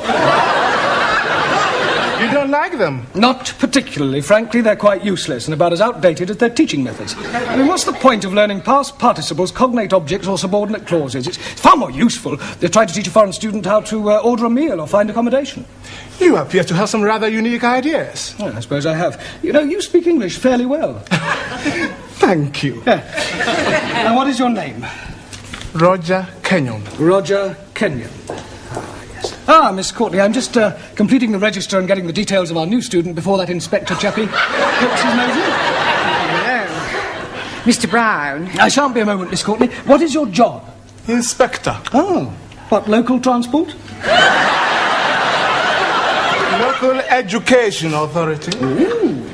You don't like them? Not particularly. Frankly, they're quite useless and about as outdated as their teaching methods. I mean, what's the point of learning past participles, cognate objects, or subordinate clauses? It's far more useful than trying to teach a foreign student how to order a meal or find accommodation. You appear to have some rather unique ideas. Well, I suppose I have. You know, you speak English fairly well. Thank you. Now, what is your name? Roger Kenyon. Roger Kenyon. Miss Courtney, I'm just completing the register and getting the details of our new student before that inspector chappie pokes his nose in. Mr. Brown. I shan't be a moment, Miss Courtney. What is your job? Inspector. Oh, what, local transport? Local Education Authority. Ooh.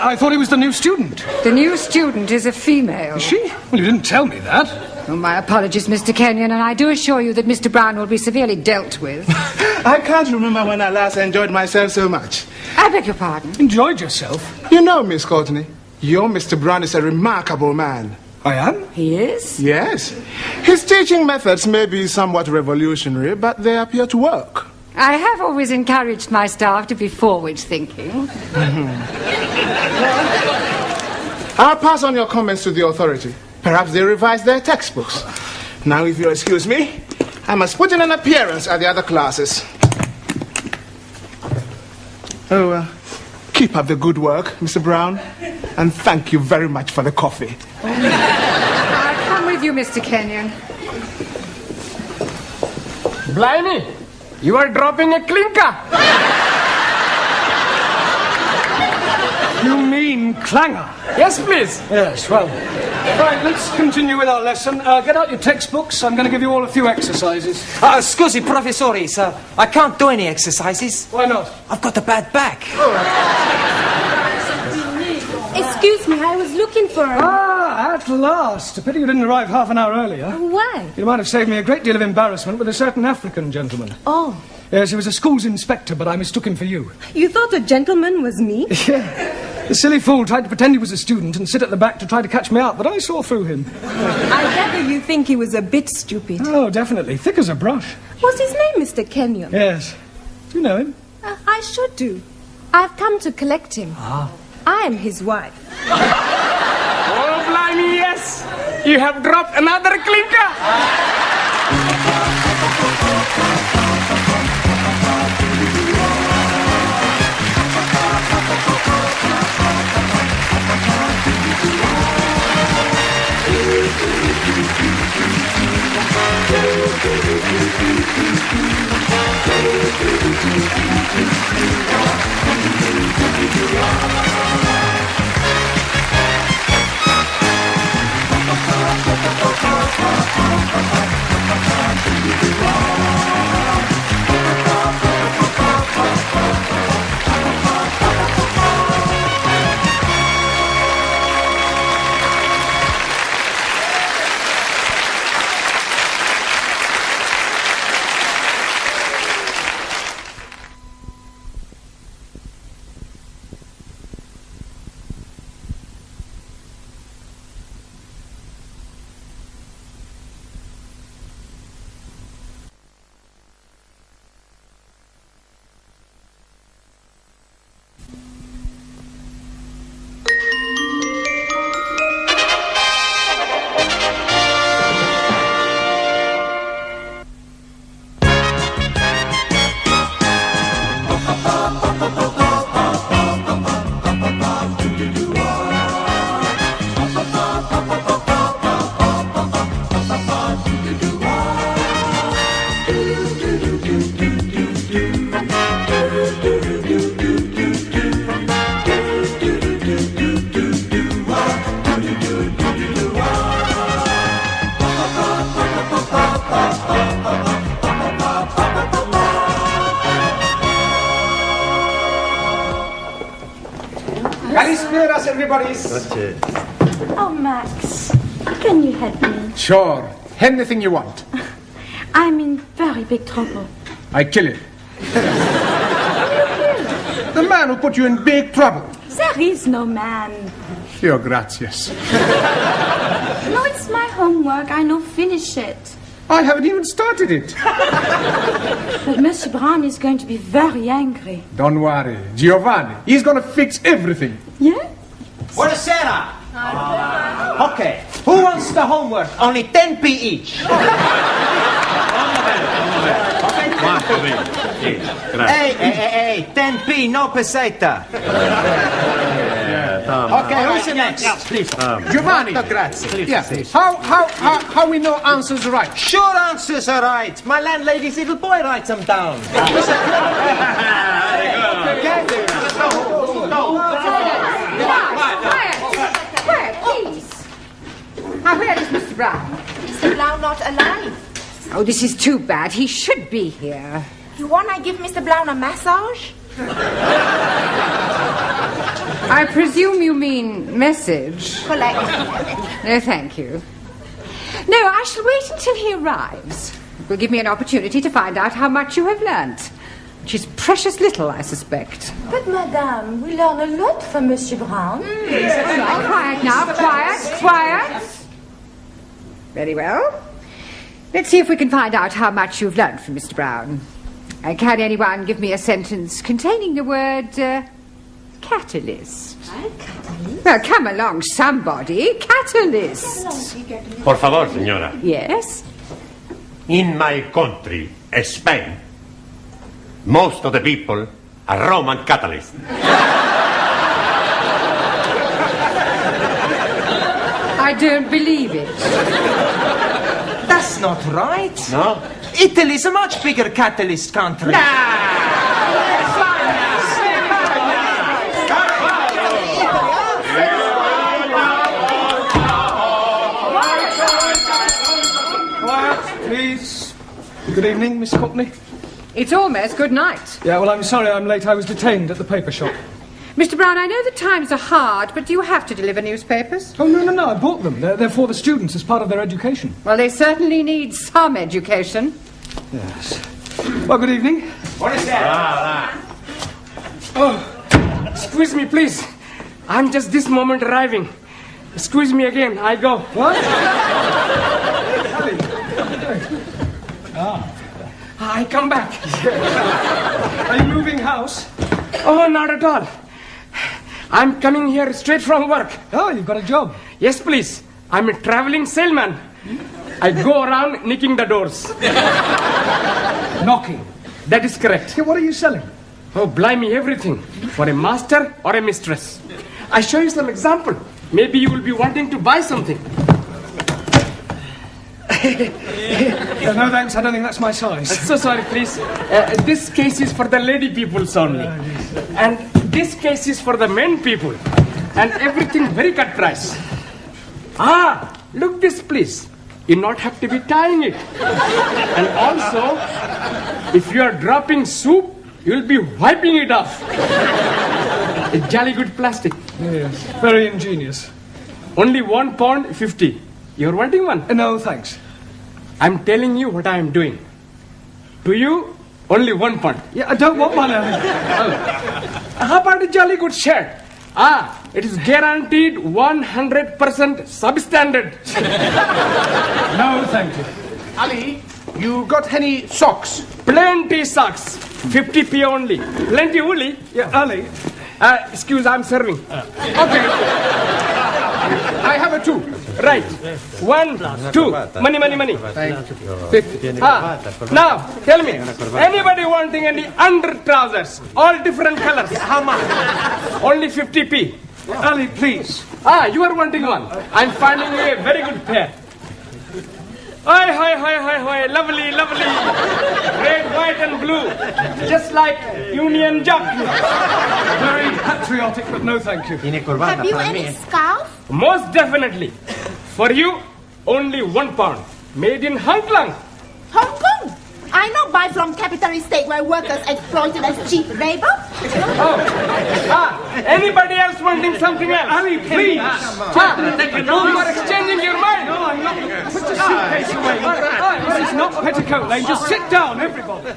I thought he was the new student. The new student is a female. Is she? Well, you didn't tell me that. Oh, my apologies, Mr. Kenyon, and I do assure you that Mr. Brown will be severely dealt with. I can't remember when I last enjoyed myself so much. I beg your pardon? Enjoyed yourself? You know, Miss Courtney, your Mr. Brown is a remarkable man. I am? He is? Yes. His teaching methods may be somewhat revolutionary, but they appear to work. I have always encouraged my staff to be forward-thinking. I'll pass on your comments to the authority. Perhaps they revise their textbooks. Now, if you'll excuse me, I must put in an appearance at the other classes. Keep up the good work, Mr. Brown, and thank you very much for the coffee. I'll come with you, Mr. Kenyon. Blimey, you are dropping a clinker. You mean clanger? Yes, please. Yes, well. Right, let's continue with our lesson. Get out your textbooks. I'm going to give you all a few exercises. Scusi, professore, sir. I can't do any exercises. Why not? I've got a bad back. Excuse me, I was looking for him. Ah, at last. A pity you didn't arrive half an hour earlier. Why? You might have saved me a great deal of embarrassment with a certain African gentleman. Oh. Yes, he was a school's inspector, but I mistook him for you. You thought a gentleman was me? Yeah. The silly fool tried to pretend he was a student and sit at the back to try to catch me out, but I saw through him. I gather you think he was a bit stupid. Oh, definitely. Thick as a brush. What's his name, Mr. Kenyon? Yes. Do you know him? I should do. I've come to collect him. Ah. I am his wife. Oh, blimey, yes. You have dropped another clinker. Kalisperas, everybody. Oh, Max, can you help me? Sure. Anything you want. I'm in very big trouble. I kill him. The man who put you in big trouble. There is no man. Your gracias. No, it's my homework. I no finish it. I haven't even started it. But Monsieur Brown is going to be very angry. Don't worry. Giovanni, he's going to fix everything. Yeah? Buonasera. Okay, who wants the homework? Only 10p each. Hey, 10p, no peseta. Okay, who's the next? Please. Giovanni. Grazie. Yeah. How we know answers right? Sure answers are right. My landlady's little boy writes them down. Quiet, please. Now, where is Mr. Brown? Mr. Brown not alive. Oh, this is too bad. He should be here. You want I give Mr. Brown a massage? I presume you mean message. Collect. No, thank you. No, I shall wait until he arrives. It will give me an opportunity to find out how much you have learnt. Which is precious little, I suspect. But, Madame, we learn a lot from Monsieur Brown. Right, quiet now, quiet. Very well. Let's see if we can find out how much you've learnt from Mr. Brown. Can anyone give me a sentence containing the word catalyst? Catalyst? Well, come along, somebody. Catalyst. Por favor, señora. Yes? In my country, Spain, most of the people are Roman Catholics. I don't believe it. That's not right. No? Italy's a much bigger Catalyst country. Quiet, please. Good evening, Miss Courtney. It's almost good night. Yeah, well, I'm sorry I'm late. I was detained at the paper shop. Mr. Brown, I know the times are hard, but do you have to deliver newspapers? Oh, no, I bought them. They're for the students as part of their education. Well, they certainly need some education. Yes. Well, good evening. What is that? Oh, excuse me, please. I'm just this moment arriving. Excuse me again. I go. What? I come back. Are you moving house? Oh, not at all. I'm coming here straight from work. Oh, you've got a job? Yes, please. I'm a traveling salesman. I go around knocking the doors. Knocking? That is correct. Yeah, what are you selling? Oh, blimey, everything. For a master or a mistress. I show you some example. Maybe you will be wanting to buy something. No, thanks. I don't think that's my size. So sorry, please. This case is for the lady peoples only. And this case is for the men people. And everything very cut price. Ah, look this, please. You not have to be tying it. And also, if you are dropping soup, you'll be wiping it off. A jolly good plastic. Yes, very ingenious. Only £1.50. You're wanting one? No, thanks. I'm telling you what I am doing. To you, only £1. Yeah, I don't want one. How about a jolly good shirt? Ah, it is guaranteed 100% substandard. No, thank you. Ali, you got any socks? Plenty socks. 50p only. Plenty woolly. Yeah, Ali. Excuse, I'm serving. Okay. I have a 2. Right. 1, 2. Money. Thank you. 50. Now, tell me, anybody wanting any under trousers? All different colors. How much? Only 50p. Ali, please. You are wanting one. I'm finding you a very good pair. Hi. Lovely. Red, white and blue. Just like Union Jack. Very patriotic, but no thank you. Have you any scarf? Most definitely. For you, only £1. Made in Hong Kong. Hong Kong? I not buy from capitalist state where workers exploited as cheap labor. Anybody else wanting something else? Ali, please. You are exchanging your mind. No, I'm not. Put the suitcase away. This is not Petticoat Lane. Just sit down, everybody.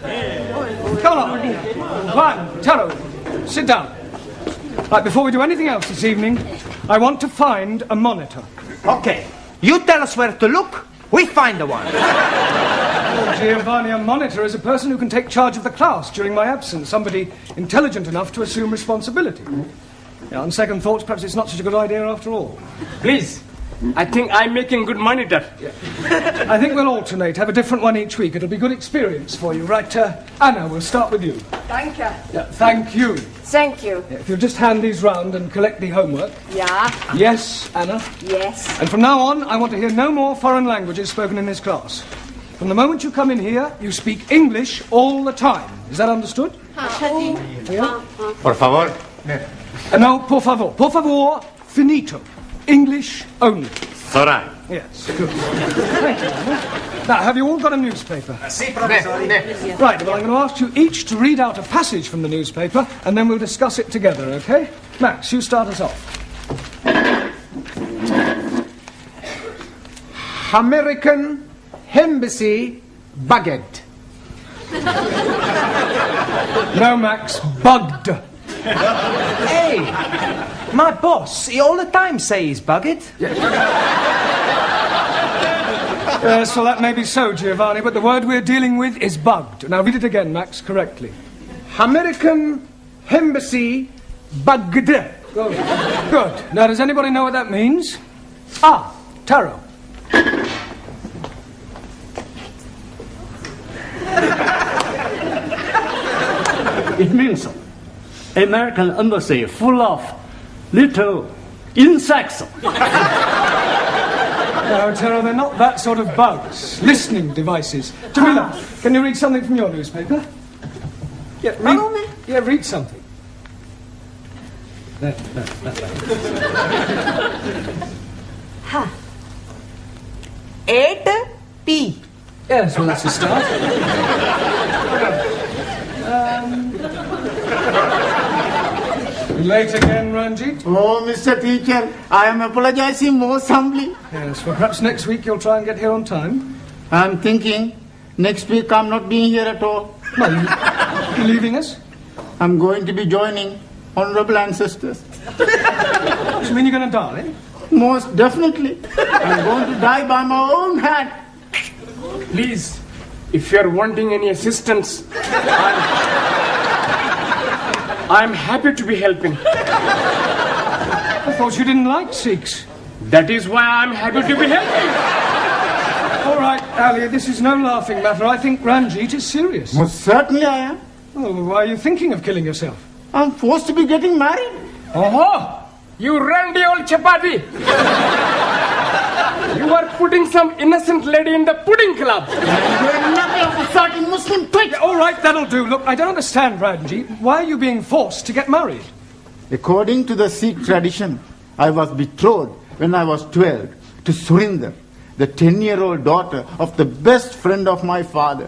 Come on. Juan, Taro, sit down. Right, before we do anything else this evening, I want to find a monitor. Okay. You tell us where to look, we find the one. Oh, Giovanni, a monitor is a person who can take charge of the class during my absence, somebody intelligent enough to assume responsibility. Yeah, on second thoughts, perhaps it's not such a good idea after all. Please, I think I'm making good monitor. Yeah. I think we'll alternate, have a different one each week. It'll be good experience for you. Right, Anna, we'll start with you. Thank you. Yeah, thank you. Thank you. Yeah, if you'll just hand these round and collect the homework. Yeah. Yes, Anna? Yes. And from now on, I want to hear no more foreign languages spoken in this class. From the moment you come in here, you speak English all the time. Is that understood? Yeah? Por favor. No, por favor. Por favor, finito. English only. Sora. Yes, good. Thank you. Now, have you all got a newspaper? Si, professor. Right, well, I'm going to ask you each to read out a passage from the newspaper, and then we'll discuss it together, okay? Max, you start us off. American Embassy Baguette. No, Max, bugged. Hey, my boss, he all the time say he's bugged. Yes, well, that may be so, Giovanni, but the word we're dealing with is bugged. Now, read it again, Max, correctly. American Embassy Bugged. Good. Now, does anybody know what that means? Ah, Taro. It means American embassy full of little insects. No, Taro, they're not that sort of bugs. Listening devices. Jamila, can you read something from your newspaper? Yeah, read something. There. Ha. 8P. Yes, well, that's a start. Late again, Ranjit? Oh, Mr. Teacher, I am apologizing most humbly. Yes, well, perhaps next week you'll try and get here on time. I'm thinking next week I'm not being here at all. No, you're leaving us? I'm going to be joining honorable ancestors. Do you mean you're going to die? Most definitely. I'm going to die by my own hand. Please, if you're wanting any assistance, I'm happy to be helping. I thought you didn't like Sikhs. That is why I'm happy to be helping. All right, Ali, this is no laughing matter. I think Ranjit is serious. Most certainly I am. Oh, why are you thinking of killing yourself? I'm forced to be getting married. Oh, you randy old chapati. You are putting some innocent lady in the pudding club. You're nothing of a certain Muslim twitch. Yeah, all right, that'll do. Look, I don't understand, Ranjit. Why are you being forced to get married? According to the Sikh tradition, I was betrothed when I was 12 to Surinder, the 10-year-old daughter of the best friend of my father.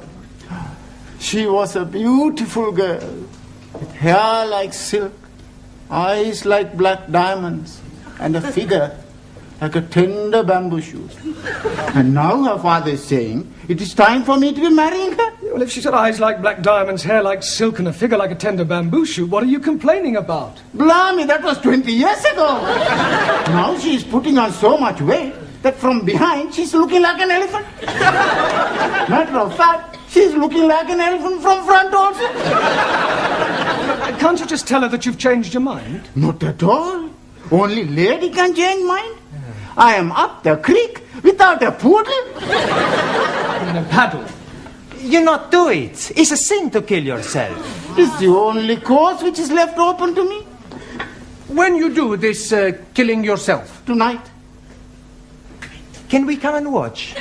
She was a beautiful girl, with hair like silk, eyes like black diamonds, and a figure like a tender bamboo shoot. And now her father is saying it is time for me to be marrying her. Well, if she's got eyes like black diamonds, hair like silk, and a figure like a tender bamboo shoot, what are you complaining about? Blimey, that was 20 years ago. Now she is putting on so much weight that from behind she's looking like an elephant. Matter of fact, she's looking like an elephant from front also. Can't you just tell her that you've changed your mind? Not at all. Only lady can change mind. I am up the creek without a paddle. In a paddle? You not do it. It's a sin to kill yourself. It's the only course which is left open to me. When you do this killing yourself? Tonight. Can we come and watch?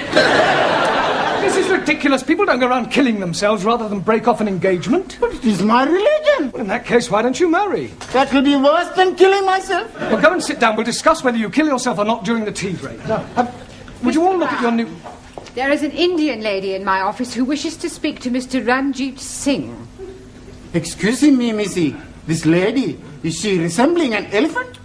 This is ridiculous. People don't go around killing themselves rather than break off an engagement. But it is my religion. Well, in that case, why don't you marry? That will be worse than killing myself. Well, go and sit down. We'll discuss whether you kill yourself or not during the tea break. Now, would you all look at your new... There is an Indian lady in my office who wishes to speak to Mr. Ranjit Singh. Excuse me, Missy. This lady, is she resembling an elephant?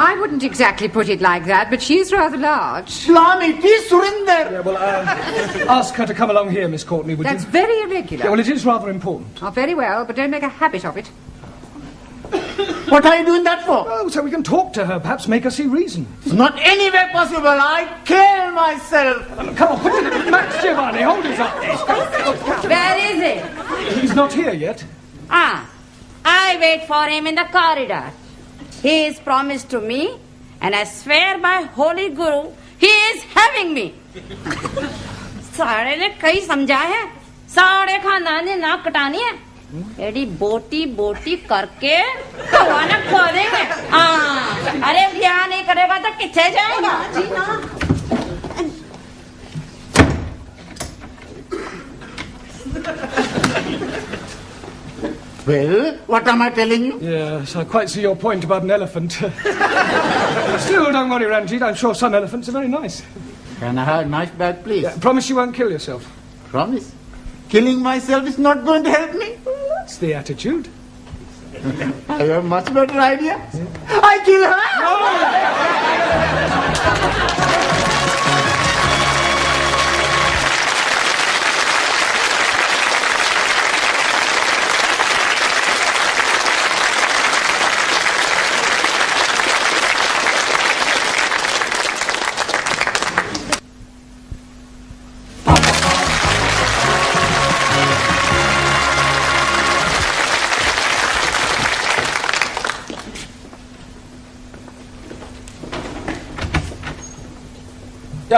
I wouldn't exactly put it like that, but she is rather large. Blimey, it is Surinder. Yeah, well, ask her to come along here, Miss Courtney, would That's you? very irregular. Yeah, well, it is rather important. Oh, very well, but don't make a habit of it. What are you doing that for? Oh, so we can talk to her, perhaps make her see reason. It's not any way possible. I'd kill myself. Come on, put it in. Max Giovanni, hold his up. Where is he? He's not here yet. I wait for him in the corridor. He is promised to me, and I swear by Holy Guru, he is having me. सारे ने कई समझा है, सारे खानदान ने नाक कटानी है, एडी बोटी बोटी करके भगवान खो देंगे। अरे ब्याह नहीं करेगा तो किथे जाएगा? Well, what am I telling you? Yes, I quite see your point about an elephant. Still, don't worry, Ranjit. I'm sure some elephants are very nice. Can I have a knife back, please? Yeah, promise you won't kill yourself. Promise. Killing myself is not going to help me. Well, that's the attitude. I have a much better idea. I kill her! No!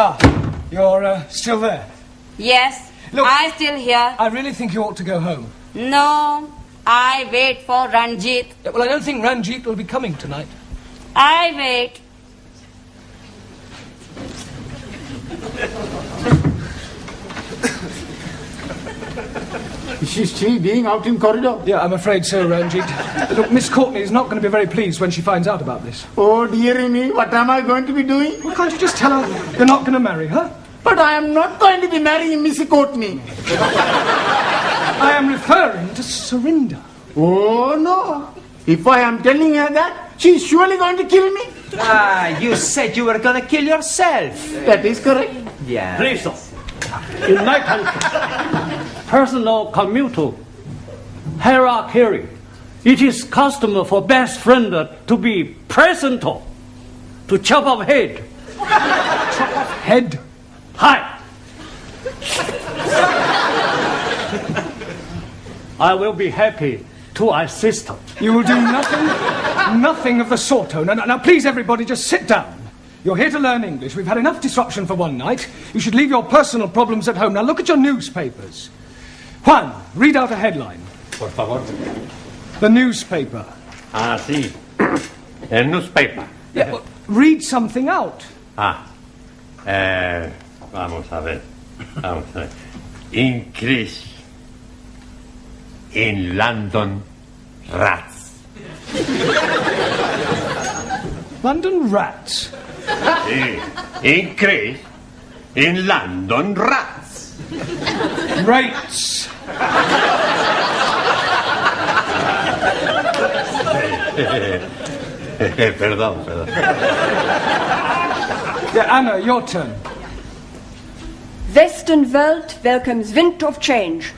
Ah, you're still there? Yes, Look, I'm still here. I really think you ought to go home. No, I wait for Ranjit. Yeah, well, I don't think Ranjit will be coming tonight. I wait. Is she still being out in corridor? Yeah, I'm afraid so, Ranjit. Look, Miss Courtney is not going to be very pleased when she finds out about this. Oh, dearie me, what am I going to be doing? Well, can't you just tell her you're not going to marry her? But I am not going to be marrying Miss Courtney. I am referring to Surinder. Oh, no. If I am telling her that, she's surely going to kill me. Ah, you said you were gonna kill yourself. That is correct. Yeah. Please, sir. In my country, personal commutal hierarchy, it is custom for best friend to be present to chop off head. Chop off head? Hi. I will be happy to assist her. You will do nothing of the sort. Now, please, everybody, just sit down. You're here to learn English. We've had enough disruption for one night. You should leave your personal problems at home. Now, look at your newspapers. Juan, read out a headline. Por favor. The newspaper. Ah, sí. El newspaper. Yeah, well, read something out. Ah. Vamos a ver. Increase in London rats. London rats? Sí. Increase in London rats. Rates. Perdón. Yeah, Anna, your turn. Western Welt welcomes wind of change.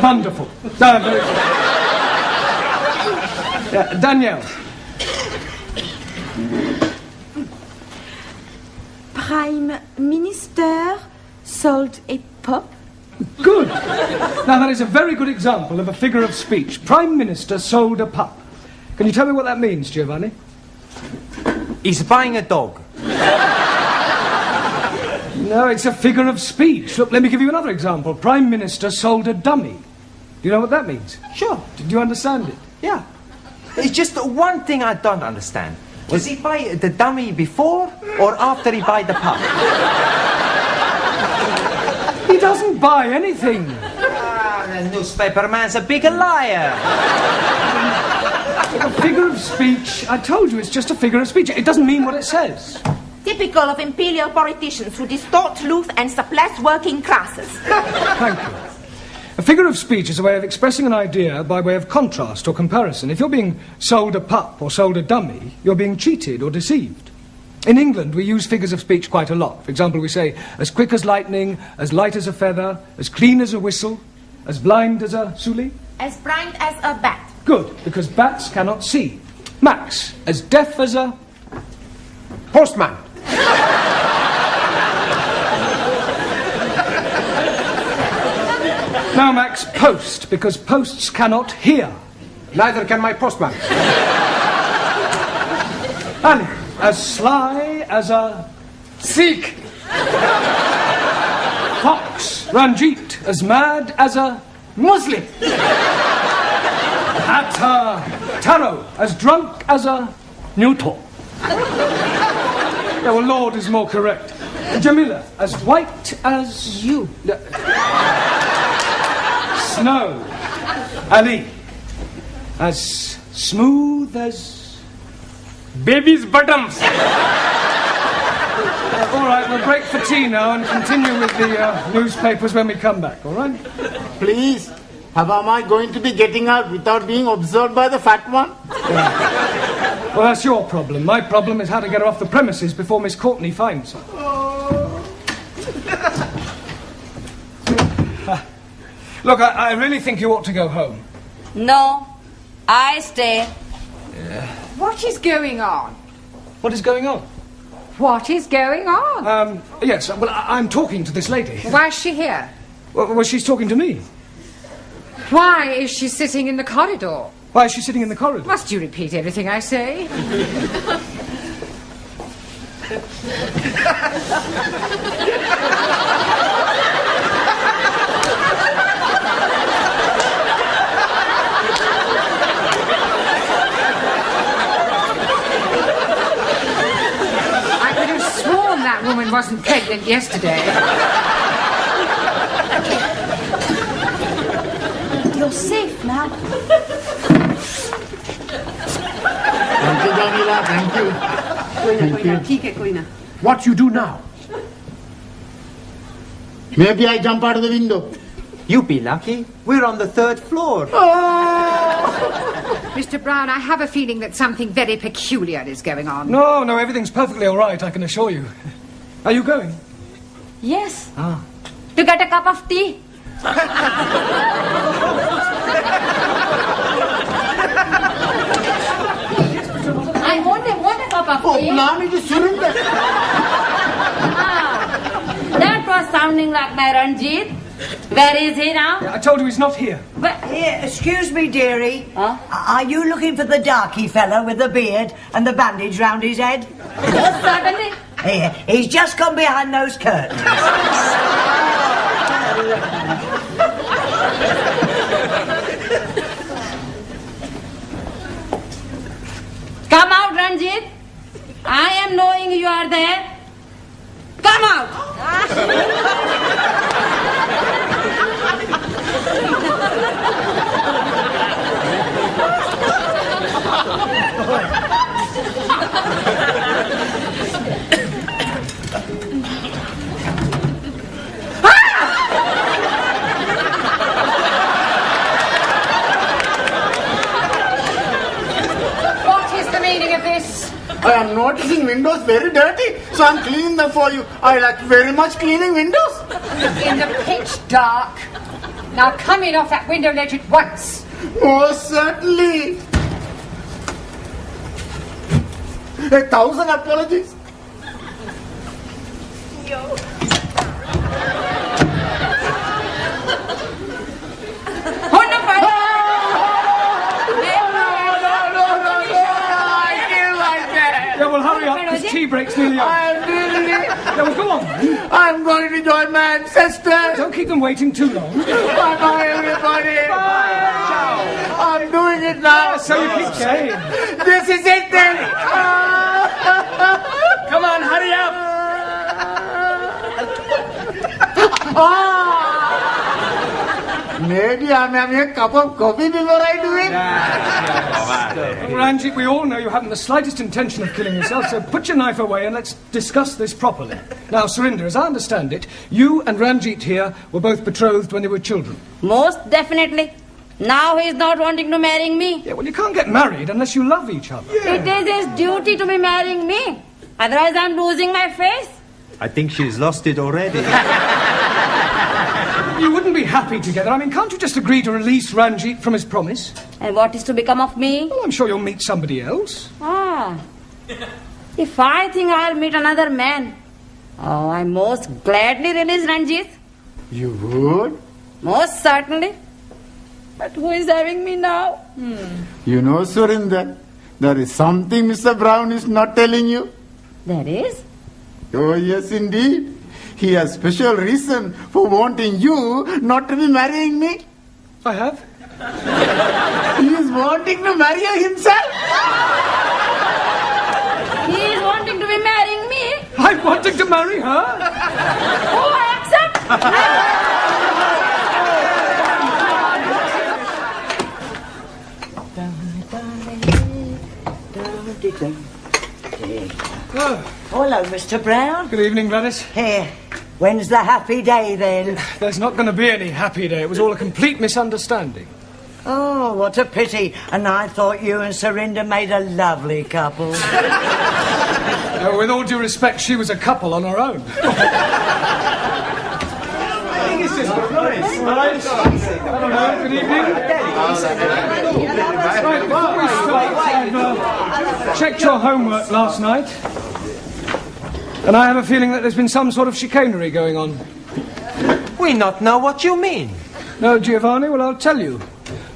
Wonderful. Very good. Yeah, Danielle. Prime Minister sold a pup. Good. Now, that is a very good example of a figure of speech. Prime Minister sold a pup. Can you tell me what that means, Giovanni? He's buying a dog. No, it's a figure of speech. Look, let me give you another example. Prime Minister sold a dummy. Do you know what that means? Sure. Did you understand it? Yeah. It's just one thing I don't understand. Does he buy the dummy before or after he buy the pup? He doesn't buy anything. Ah, the newspaper man's a big liar. A figure of speech. I told you it's just a figure of speech. It doesn't mean what it says. Typical of imperial politicians who distort truth and suppress working classes. Thank you. A figure of speech is a way of expressing an idea by way of contrast or comparison. If you're being sold a pup or sold a dummy, you're being cheated or deceived. In England, we use figures of speech quite a lot. For example, we say, as quick as lightning, as light as a feather, as clean as a whistle, as blind as a suli. As blind as a bat. Good, because bats cannot see. Max, as deaf as a... Postman. Now, Max, post, because posts cannot hear. Neither can my postman. Ali, as sly as a... Sikh. Fox. Ranjit, as mad as a... Muslim. Taro, as drunk as a... Neutral. Yeah, well, Lord is more correct. Jamila, as white as... You. Snow. Ali, as smooth as... Baby's bottoms. All right, we'll break for tea now and continue with the newspapers when we come back, all right? Please, how am I going to be getting out without being observed by the fat one? Yeah. Well, that's your problem. My problem is how to get her off the premises before Miss Courtney finds her. Look, I really think you ought to go home. No, I stay. What is going on? What is going on? What is going on? Yes, well, I'm talking to this lady. Why is she here? Well, she's talking to me. Why is she sitting in the corridor? Why is she sitting in the corridor? Must you repeat everything I say? I could have sworn that woman wasn't pregnant yesterday. You're safe now. Thank you, Jamila. Thank you. ठीक है कोई ना. What you do now? Maybe I jump out of the window. You be lucky. We're on the 3rd floor. Mr. Brown, I have a feeling that something very peculiar is going on. No, everything's perfectly all right, I can assure you. Are you going? Yes. To get a cup of tea. I want a cup of tea. Ma'am, it is Surinder. That was sounding like my Ranjit. Where is he now? I told you he's not here. Here, excuse me, dearie. Are you looking for the darky fella with the beard and the bandage round his head? Yes, certainly. Here, he's just gone behind those curtains. Come out, Ranjit. I am knowing you are there. Come out. What is the meaning of this? I am noticing windows very dirty, so I'm cleaning them for you. I like very much cleaning windows. In the pitch dark. Now come in off that window ledge at once. Most certainly. 1,000 apologies. Yeah, well, hurry up, this tea break's nearly over. Yeah, well, go on, then. I'm going to join my ancestors. Don't keep them waiting too long. Bye-bye, everybody. Bye. I'm doing it now. So you keep saying. This is it then. Come on, hurry up. Maybe I'm having a cup of coffee before I do it. Ranjit, we all know you haven't the slightest intention of killing yourself, so put your knife away and let's discuss this properly. Now, Surinder, as I understand it, you and Ranjit here were both betrothed when they were children. Most definitely. Now he is not wanting to marry me. Yeah, well, you can't get married unless you love each other. It is his duty to be marrying me. Otherwise I'm losing my face. I think she's lost it already. You wouldn't be happy together. I mean, can't you just agree to release Ranjit from his promise? And what is to become of me? Well, I'm sure you'll meet somebody else. If I think I'll meet another man, I most gladly release Ranjit. You would? Most certainly. But who is having me now? You know, Surinder, there is something Mr. Brown is not telling you. There is? Oh, yes, indeed. He has special reason for wanting you not to be marrying me. I have? He is wanting to marry you himself. He is wanting to be marrying me. I'm wanting to marry her. Oh, I accept. Hello, Mr. Brown. Good evening, Gladys. Here. When's the happy day, then? There's not going to be any happy day. It was all a complete misunderstanding. Oh, what a pity. And I thought you and Surinder made a lovely couple. With all due respect, she was a couple on her own. Good evening. Right, before we start, I've checked your homework last night, and I have a feeling that there's been some sort of chicanery going on. We not know what you mean. No, Giovanni? Well, I'll tell you.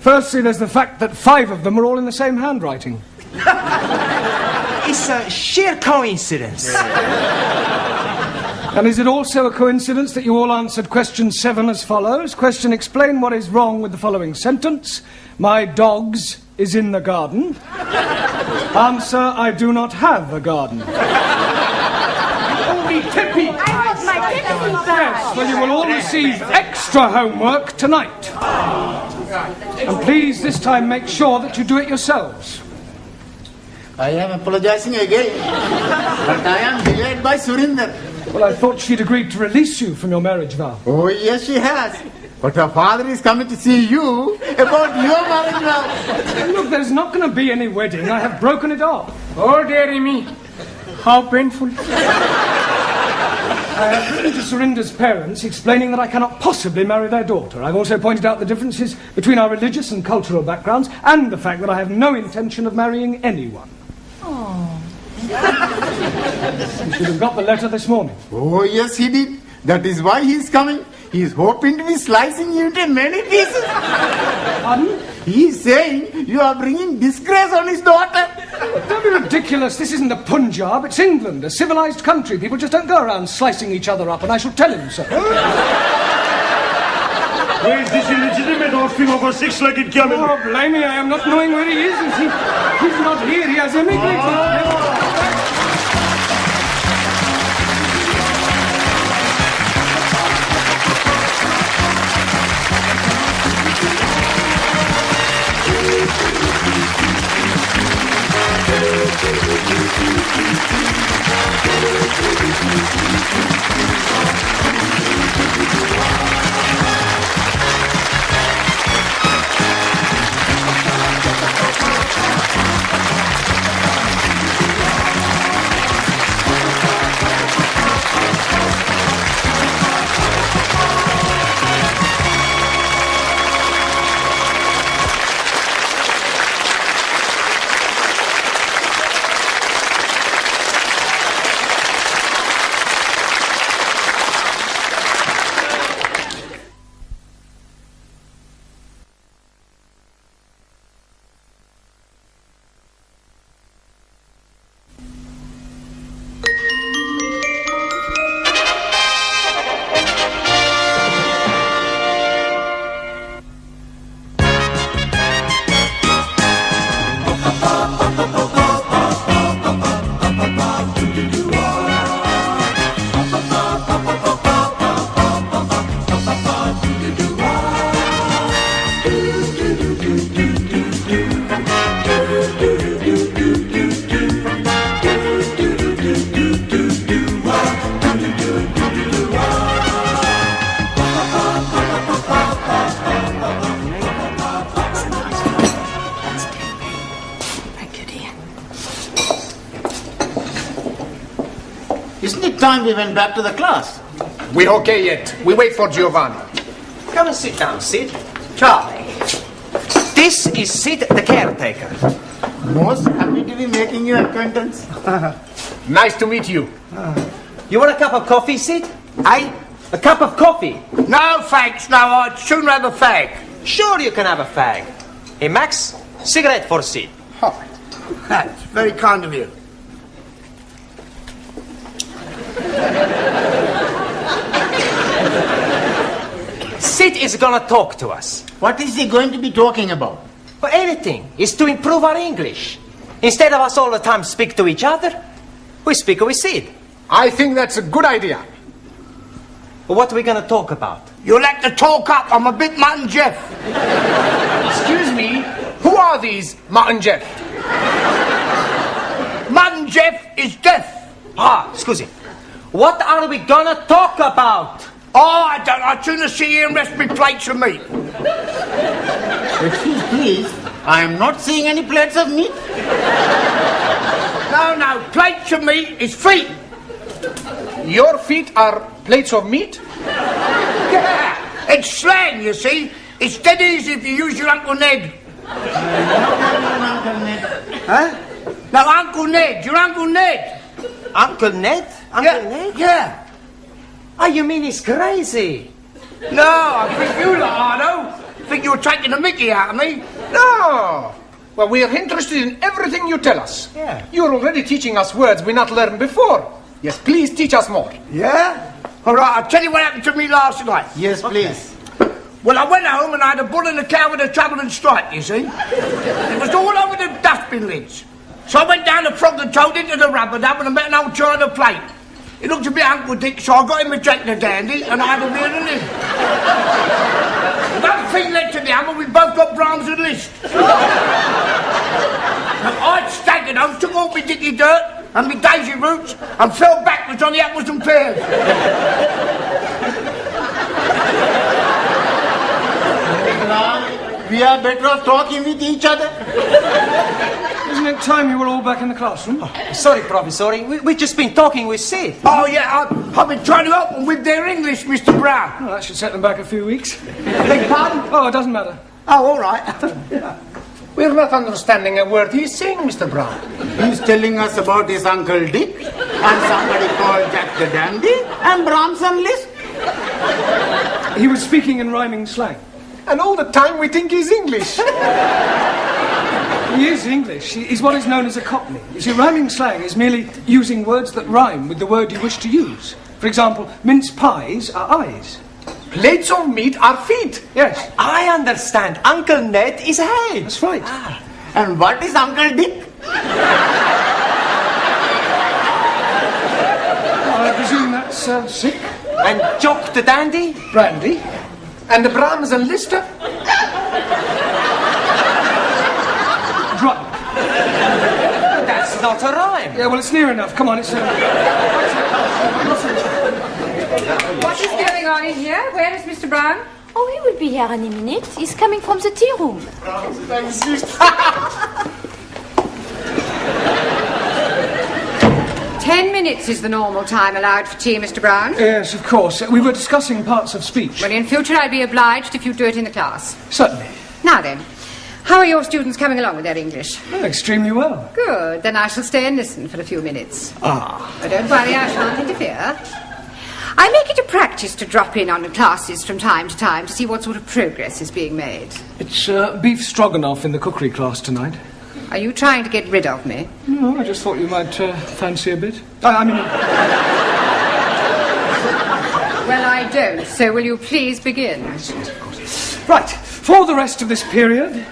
Firstly, there's the fact that 5 of them are all in the same handwriting. It's a sheer coincidence. And is it also a coincidence that you all answered question 7 as follows? Question: explain what is wrong with the following sentence. My dogs is in the garden. Answer: I do not have a garden. Only Tippy. I want my Tippy back. Yes, well, you will all receive extra homework tonight. And please, this time, make sure that you do it yourselves. I am apologizing again, but I am delayed by Surinder. Well, I thought she'd agreed to release you from your marriage vow. Oh, yes, she has. But her father is coming to see you about your marriage vow. Look, there's not going to be any wedding. I have broken it off. Oh, dearie me. How painful. I have written to Surinder's parents explaining that I cannot possibly marry their daughter. I've also pointed out the differences between our religious and cultural backgrounds and the fact that I have no intention of marrying anyone. Oh. You should have got the letter this morning. Oh, yes, he did. That is why he is coming. He is hoping to be slicing you into many pieces. Pardon? He is saying you are bringing disgrace on his daughter. Don't be ridiculous. This isn't the Punjab. It's England, a civilized country. People just don't go around slicing each other up, and I shall tell him so. Where is this illegitimate offspring of a six-legged camel? Oh, blimey, I am not knowing where he is. He's not here. He has emigrated. Isn't it time we went back to the class? We're okay yet. We wait for Giovanni. Come and sit down, Sid. Charlie. This is Sid, the caretaker. Most happy to be making your acquaintance. Nice to meet you. You want a cup of coffee, Sid? A cup of coffee? No, thanks. No, I'd sooner have a fag. Sure you can have a fag. Hey, Max, cigarette for Sid. Oh, that's very kind of you. Sid is gonna talk to us. What is he going to be talking about? For anything. It's to improve our English. Instead of us all the time speak to each other, we speak with Sid. I think that's a good idea. But what are we gonna talk about? You'll have to talk up. I'm a bit Mutton Jeff. Excuse me, who are these Mutton Jeff? Mutton Jeff is deaf. Ah, scusi. What are we gonna talk about? Oh, I don't. I'd sooner see you and rest me plates of meat. Excuse please, I am not seeing any plates of meat. No, plates of meat is feet. Your feet are plates of meat? Yeah, it's slang, you see. It's dead easy if you use your Uncle Ned. Uncle Ned. Huh? No, Uncle Ned. Your Uncle Ned. Uncle Ned? Uncle Ned? Yeah. Oh, you mean he's crazy? No, I think you lot are, though. Think you're taking the mickey out of me? No, Well, we are interested in everything you tell us. Yeah. You're already teaching us words we not learned before. Yes, please teach us more. Yeah? All right, I'll tell you what happened to me last night. Yes, please. Well, I went home and I had a bull and a cow with a trouble and stripe, you see. It was all over the dustbin lids. So I went down the frog and toad into the rubber dump and I met an old china plate. It looked a bit Uncle Dick, so I got him a Jack the Dandy and I had a real and in. One thing led to the other, we both got Brahms and Liszt. I staggered home, took all my dicky dirt and my daisy roots and fell backwards on the apples and pears. We are better off talking with each other. Isn't it time you were all back in the classroom? Oh, sorry, Professor. We've just been talking with Sid. Oh, yeah, I've been trying to help them with their English, Mr. Brown. Well, that should set them back a few weeks. Beg your pardon? Oh, it doesn't matter. Oh, all right. We're not understanding a word he's saying, Mr. Brown. He's telling us about his Uncle Dick and somebody called Jack the Dandy and Brahms and Liszt. He was speaking in rhyming slang. And all the time we think he's English. He is English. He's what is known as a Cockney. You see, rhyming slang is merely using words that rhyme with the word you wish to use. For example, mince pies are eyes. Plates of meat are feet. Yes. I understand. Uncle Ned is head. That's right. And what is Uncle Dick? I presume that's sick. And Jock the Dandy? Brandy. And the Brahms and Lister? Drunk. That's not a rhyme. Yeah, well, it's near enough. Come on, it's... What is going on in here? Where is Mr. Brown? Oh, he will be here any minute. He's coming from the tea room. 10 minutes is the normal time allowed for tea, Mr. Brown. Yes, of course. We were discussing parts of speech. Well, in future I'd be obliged if you do it in the class. Certainly. Now then, how are your students coming along with their English? Oh, extremely well. Good. Then I shall stay and listen for a few minutes. Ah. But don't worry, I shan't interfere. I make it a practice to drop in on the classes from time to time to see what sort of progress is being made. It's beef stroganoff in the cookery class tonight. Are you trying to get rid of me? No, I just thought you might fancy a bit. I mean... Well, I don't, so will you please begin? Right, for the rest of this period,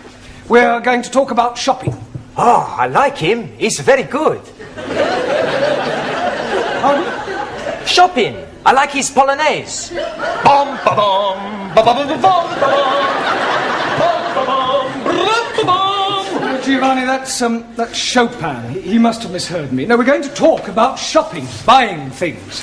we're going to talk about shopping. Oh, I like him. He's very good. Shopping. I like his Polonaise. Bom, ba, bom, ba, ba, ba, ba, bom, ba, bom. Giovanni, that's Chopin. He must have misheard me. No, we're going to talk about shopping, buying things.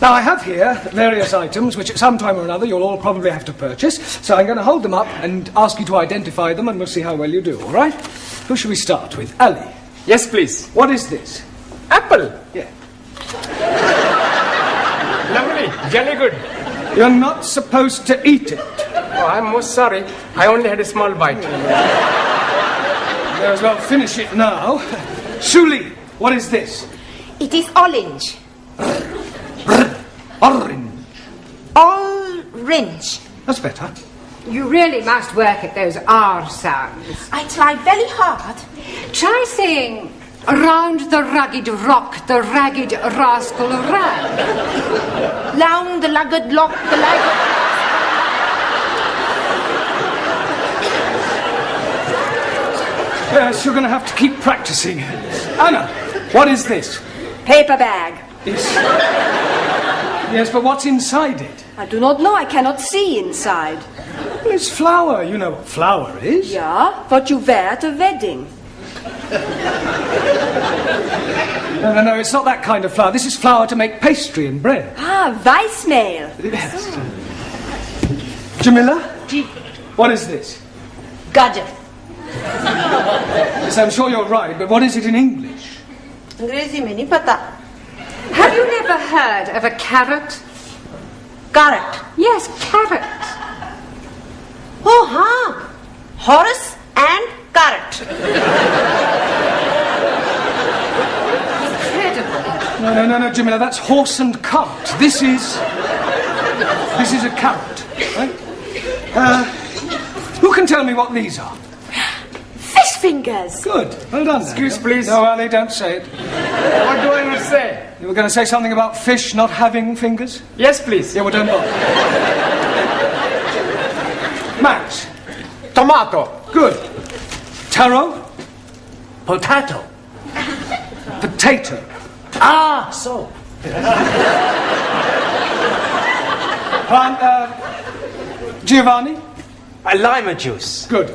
Now, I have here various items which at some time or another you'll all probably have to purchase, so I'm going to hold them up and ask you to identify them, and we'll see how well you do, all right? Who shall we start with? Ali. Yes, please. What is this? Apple. Yeah. Lovely. Jolly good. You're not supposed to eat it. Oh, I'm most sorry. I only had a small bite. May as well finish it now. Suli, what is this? It is orange. Orange. Orange. That's better. You really must work at those R sounds. I try very hard. Try saying, round the rugged rock, the ragged rascal ran. Round the rugged lock, the ragged... Yes, you're going to have to keep practicing. Anna, what is this? Paper bag. Yes, but what's inside it? I do not know. I cannot see inside. Well, it's flour. You know what flour is. Yeah, what you wear at a wedding. No, it's not that kind of flour. This is flour to make pastry and bread. Ah, Weissmehl. Yes. Jamila? What is this? Gajar. Yes, I'm sure you're right, but what is it in English? अंग्रेजी में नहीं पता. Have you never heard of a carrot? Carrot. Yes, carrot. Oh, हाँ. Horse and carrot. No, Jamila, that's horse and cart. This is a carrot. Right? Who can tell me what these are? Fish fingers. Good. Well done. Excuse, please. No, Ali, don't say it. What do I not say? You were going to say something about fish not having fingers? Yes, please. Yeah, well, don't bother. Max. Tomato. Good. Taro. Potato. Potato. Ah, so. Giovanni. Lima juice. Good.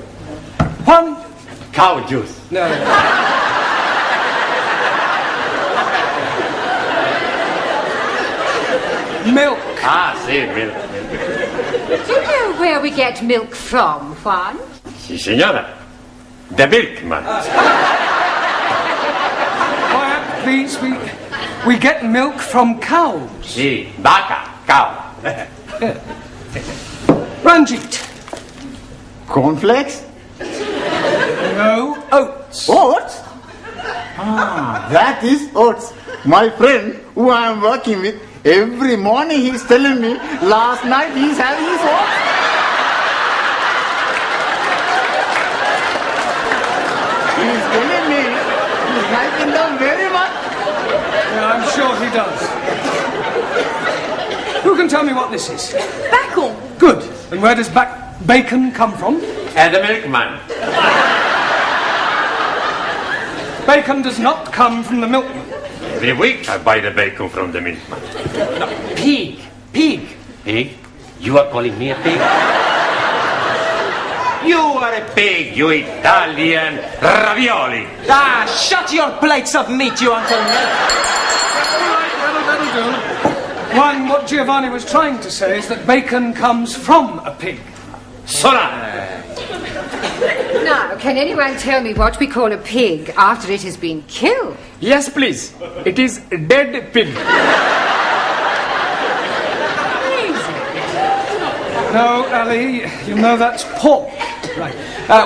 Juan. Cow juice. No. Milk. Ah, sí, milk. Do you know where we get milk from, Juan? Sí, señora. The milkman. Quiet, please. We get milk from cows. Sí, vaca, cow. Ranjit. Cornflakes? No, oats. Oats? Ah, that is oats. My friend, who I am working with, every morning he's telling me, last night he's having his oats. He's telling me he's liking them very much. Yeah, I'm sure he does. Who can tell me what this is? Bacon. Good. And where does bacon come from? And the milkman. Bacon does not come from the milkman. Every week I buy the bacon from the milkman. No, pig. Pig. Pig? You are calling me a pig? You are a pig, you Italian ravioli. Ah, shut your plates of meat, you Uncle Ned. That'll do. One, what Giovanni was trying to say is that bacon comes from a pig. Now, can anyone tell me what we call a pig after it has been killed? Yes, please. It is a dead pig. No, Ali, you know that's pork. Right.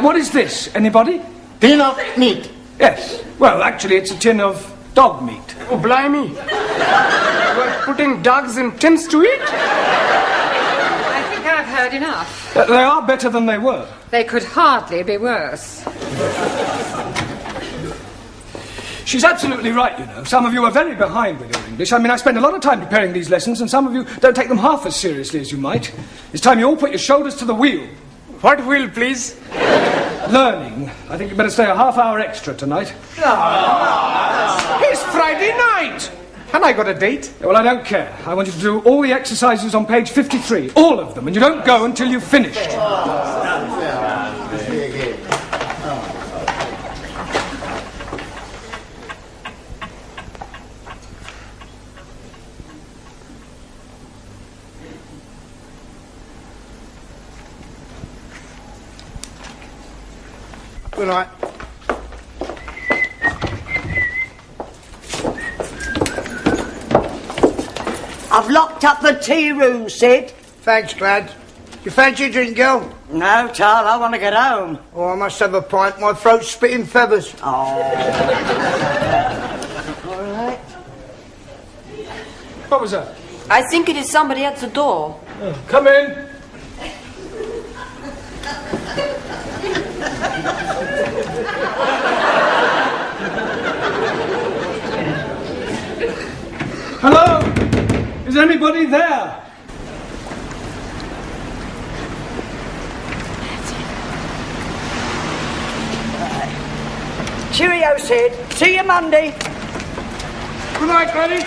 What is this? Anybody? Tin of meat. Yes. Well, actually, it's a tin of dog meat. Oh, blimey. You are putting dogs in tins to eat? I think I've heard enough. They are better than they were. They could hardly be worse. She's absolutely right, you know. Some of you are very behind with your English. I mean, I spend a lot of time preparing these lessons, and some of you don't take them half as seriously as you might. It's time you all put your shoulders to the wheel. What wheel, please? Learning. I think you better stay a half hour extra tonight. It's Friday night. And I got a date. Well, I don't care. I want you to do all the exercises on page 53. All of them. And you don't go until you've finished. Good night. I've locked up the tea room, Sid. Thanks, Glad. You fancy a drink, girl? No, Charles, I want to get home. Oh, I must have a pint. My throat's spitting feathers. Oh. All right. What was that? I think it is somebody at the door. Oh, come in. Hello? Is anybody there? Cheerio, Sid. See you Monday. Good night, Granny.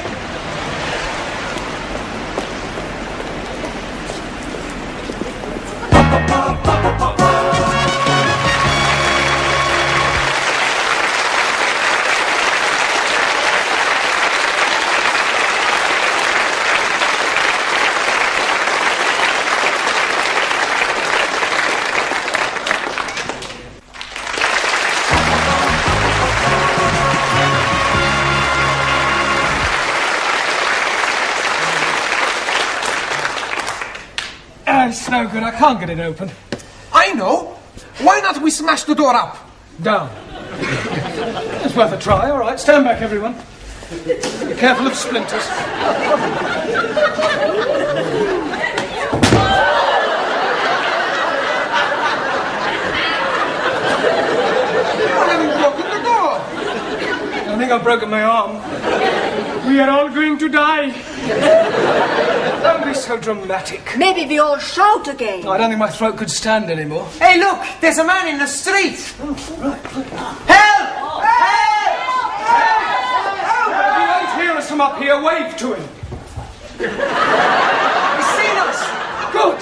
It's no good. I can't get it open. I know. Why not we smash the door up? Down. It's worth a try. All right, stand back, everyone. Be careful of splinters. think I've broken my arm. We are all going to die. Don't be so dramatic. Maybe we all shout again. I don't think my throat could stand anymore. Hey, look, there's a man in the street. Help! If you won't hear us from up here, wave to him. He's seen us. Good.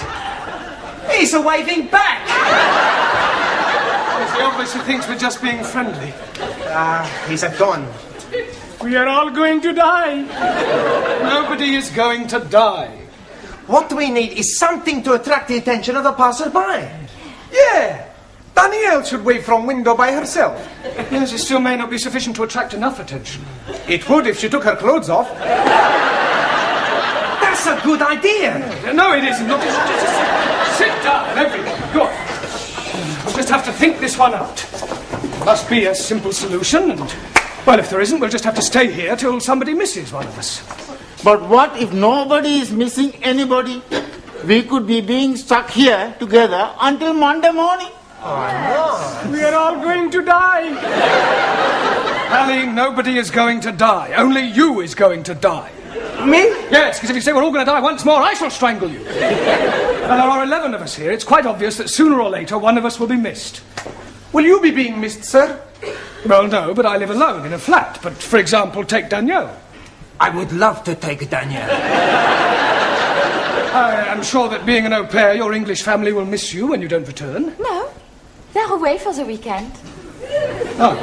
He's waving back. He obviously thinks we're just being friendly. He's gone. We are all going to die. Nobody is going to die. What we need is something to attract the attention of the passerby. Yeah. Danielle should wave from window by herself. Yes, it still may not be sufficient to attract enough attention. It would if she took her clothes off. That's a good idea. No, it isn't. Look, just sit down, everyone. Go on. We'll just have to think this one out. There must be a simple solution, and, well, if there isn't, we'll just have to stay here till somebody misses one of us. But what if nobody is missing anybody? We could be being stuck here together until Monday morning. We are all going to die. Ali, nobody is going to die. Only you is going to die. Me? Yes, because if you say we're all going to die once more, I shall strangle you. And there are 11 of us here. It's quite obvious that sooner or later one of us will be missed. Will you be being missed, sir? Well, no, but I live alone in a flat. But, for example, take Danielle. I would love to take Danielle. I am sure that being an au pair, your English family will miss you when you don't return. No, they're away for the weekend. Oh.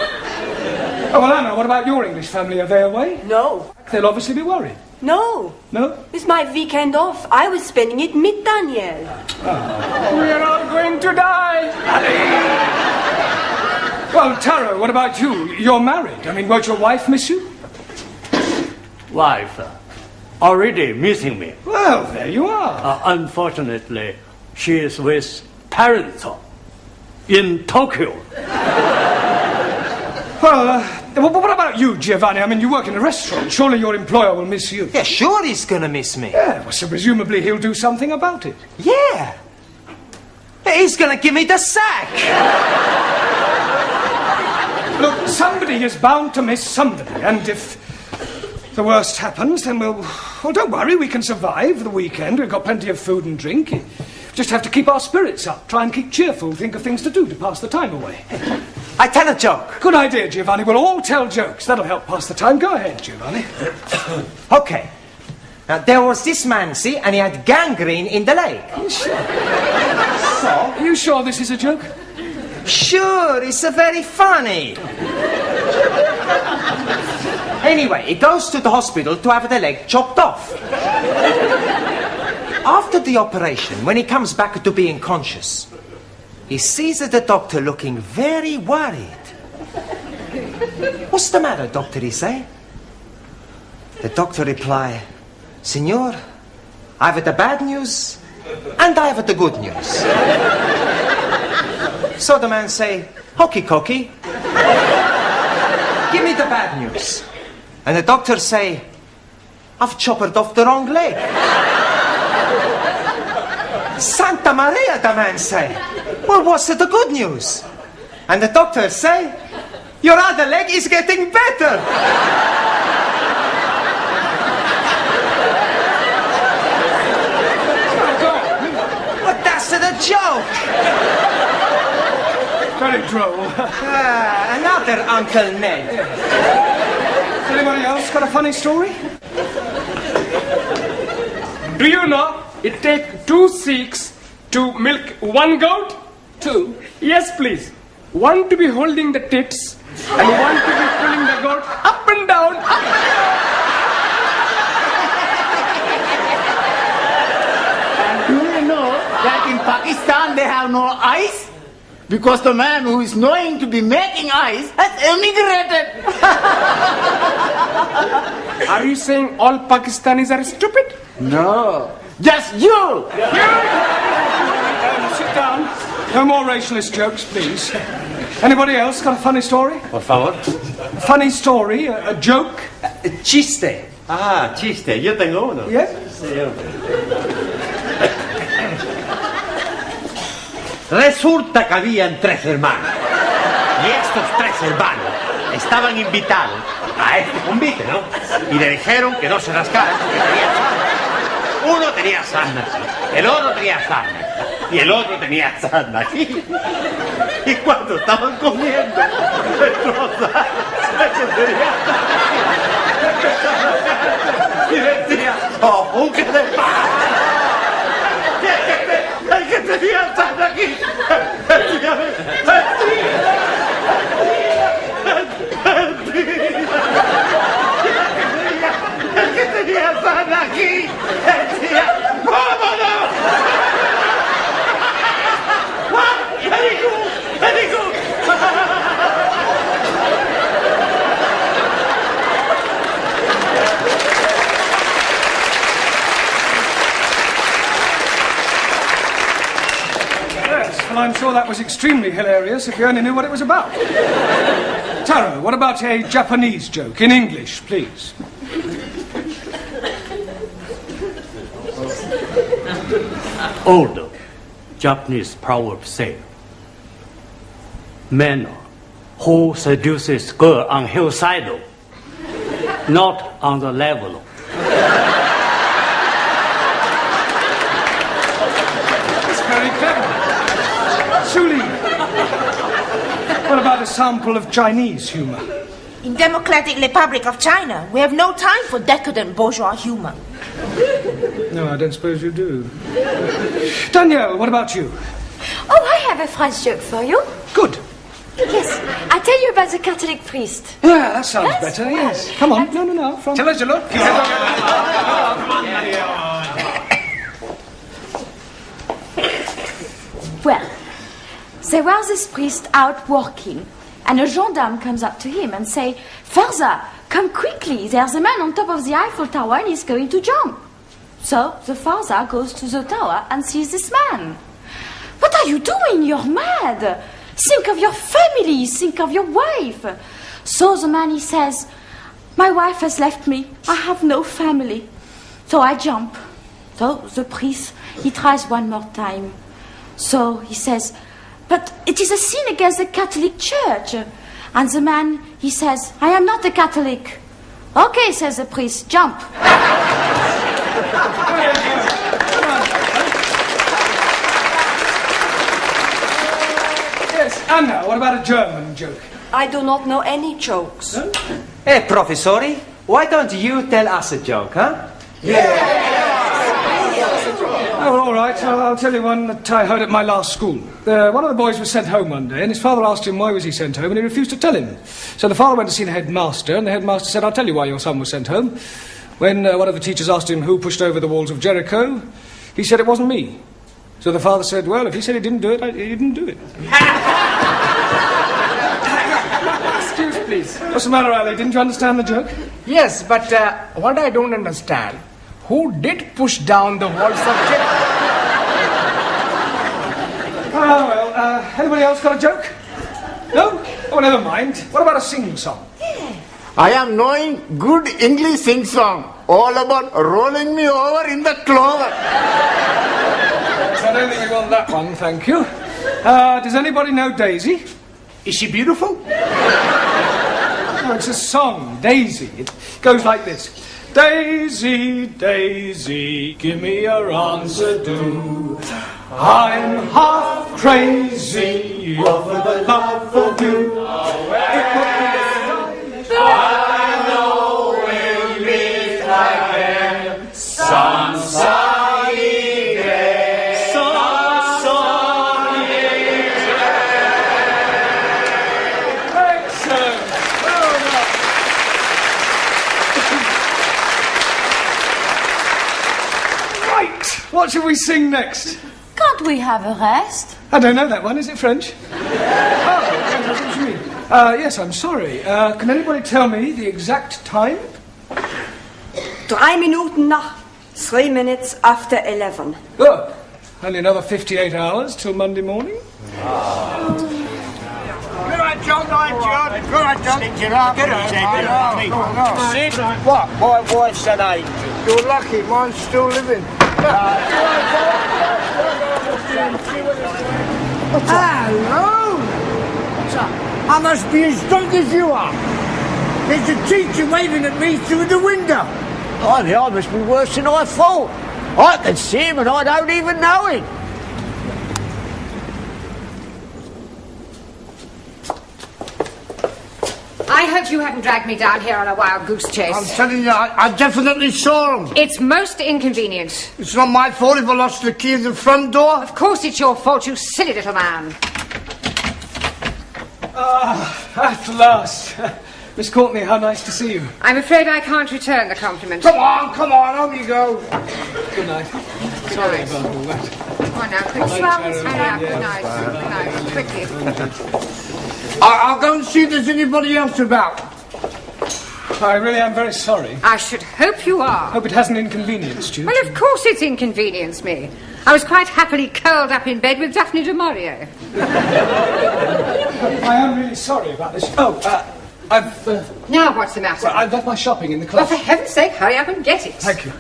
Oh, well, Anna, what about your English family? Are they away? No. They'll obviously be worried. No. No? It's my weekend off. I was spending it with Danielle. We are all going to die. Well, Taro, what about you? You're married. I mean, won't your wife miss you? Wife already missing me. Well, there you are. Unfortunately, she is with parents in Tokyo. Well, what about you, Giovanni? I mean, you work in a restaurant. Surely your employer will miss you. Yeah, sure he's gonna miss me. Yeah, well, so presumably he'll do something about it. Yeah. He's gonna give me the sack. Look, somebody is bound to miss somebody, and if the worst happens, then well, don't worry, we can survive the weekend. We've got plenty of food and drink. You just have to keep our spirits up, try and keep cheerful, think of things to do to pass the time away. I tell a joke. Good idea, Giovanni. We'll all tell jokes. That'll help pass the time. Go ahead, Giovanni. Okay. Now, there was this man, see, and he had gangrene in the leg. Sure. So? Are you sure this is a joke? Sure, it's very funny. Anyway, he goes to the hospital to have the leg chopped off. After the operation, when he comes back to being conscious, he sees the doctor looking very worried. What's the matter, doctor, he say? The doctor reply, Signor, I have the bad news and I have the good news. So the man say, hokey cokey, give me the bad news. And the doctor say, I've chopped off the wrong leg. Santa Maria, the man say, well, what's the good news? And the doctor say, your other leg is getting better. But that's the joke. Very droll. Another Uncle Ned. Anybody else got a funny story? Do you know it takes 2 Sikhs to milk 1 goat? 2? Yes, please. 1 to be holding the tits and 1 to be pulling the goat up and down, up and down. And do you know that in Pakistan they have no eyes? Because the man who is knowing to be making eyes has emigrated. Are you saying all Pakistanis are stupid? No, just you. Sit down. No more racialist jokes, please. Anybody else got a funny story? Por favor. A funny story, a joke? Chiste. Ah, chiste. Yo tengo uno. Yeah? Sí, Resulta que habían 3 hermanos. Y estos 3 hermanos estaban invitados a este convite, ¿no? Y le dijeron que no se rascaran porque tenía sarna. Uno tenía sarna aquí, el otro tenía sarna aquí, y el otro tenía sarna aquí. Y cuando estaban comiendo, destrozaron el que tenía sarna aquí. Y decía, ¡oh, qué de paz! El que tenía sarna aquí, el que tenía sarna aquí, decía, ¡vámonos! Very good, very good. Yes, well, I'm sure that was extremely hilarious if you only knew what it was about. Taro, what about a Japanese joke in English, please? Old Japanese proverb say, man who seduces girl on hillside, not on the level. It's very clever. Suli, what about a sample of Chinese humour? In Democratic Republic of China, we have no time for decadent bourgeois humor. No, I don't suppose you do. Danielle, what about you? Oh, I have a French joke for you. Good. Yes, I tell you about the Catholic priest. Yeah, that sounds better, yes. Come on, no, from... Tell us a look. Well, there was this priest out working, and a gendarme comes up to him and say, "Father, come quickly, there's a man on top of the Eiffel Tower and he's going to jump." So the father goes to the tower and sees this man. "What are you doing? You're mad. Think of your family, think of your wife." So the man, he says, "My wife has left me, I have no family." So I jump. So the priest, he tries one more time. So he says, "But it is a sin against the Catholic Church." And the man, he says, "I am not a Catholic." "Okay," says the priest, "jump." Yes, Anna, what about a German joke? I do not know any jokes. No? Hey, Professori, why don't you tell us a joke, huh? Oh, all right, I'll tell you one that I heard at my last school. One of the boys was sent home one day, and his father asked him why was he sent home, and he refused to tell him. So the father went to see the headmaster, and the headmaster said, "I'll tell you why your son was sent home." When one of the teachers asked him who pushed over the walls of Jericho, he said it wasn't me. So the father said, "Well, if he said he didn't do it, he didn't do it." Excuse, please. What's the matter, Ali? Didn't you understand the joke? Yes, but what I don't understand, who did push down the walls of Jericho? Oh, well, anybody else got a joke? No? Oh, never mind. What about a sing-song? I am knowing good English sing-song, all about rolling me over in the clover. I don't think we want that one, thank you. Does anybody know Daisy? Is she beautiful? No, it's a song, Daisy. It goes like this. Daisy, Daisy, give me your answer, do. I'm half crazy over the love of you. It would be I know we'll meet again some sunny day. Some sunny day. Excellent. Well done. Right. What shall we sing next? Can't we have a rest? I don't know that one. Is it French? What do you mean? Yes, I'm sorry. Can anybody tell me the exact time? 3 minuten nach, 3 minutes after 11. Good. Only another 58 hours till Monday morning. Good on, John. Good on, John. Stick your arm. Get on. Sid, what? My wife said 8. You're lucky. Mine's still living. Hello. What's up? I must be as drunk as you are. There's a teacher waving at me through the window. I must be worse than I thought. I can see him and I don't even know him. I hope you haven't dragged me down here on a wild goose chase. I'm telling you, I definitely saw him. It's most inconvenient. It's not my fault if I lost the key of the front door. Of course it's your fault, you silly little man. At last. Miss Courtney, how nice to see you. I'm afraid I can't return the compliment. Come on, on you go. Good night. Sorry about all that. Come on now, quickly. Hurry up, good night. Quickly. I'll go and see if there's anybody else about. I really am very sorry. I should hope you are. Hope it hasn't inconvenienced you. Well, of course it's inconvenienced me. I was quite happily curled up in bed with Daphne du Maurier. I am really sorry about this. I've... Now what's the matter? Well, I've left my shopping in the Well, closet. for heaven's sake, hurry up and get it. Thank you.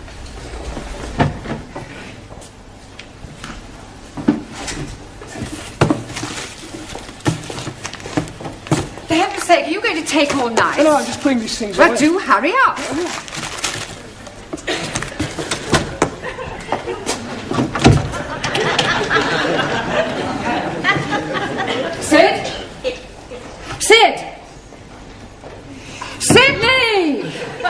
For heaven's sake, are you going to take all night? No, I'm just putting these things Well, away. do hurry up. Sid? Sid! Sydney! For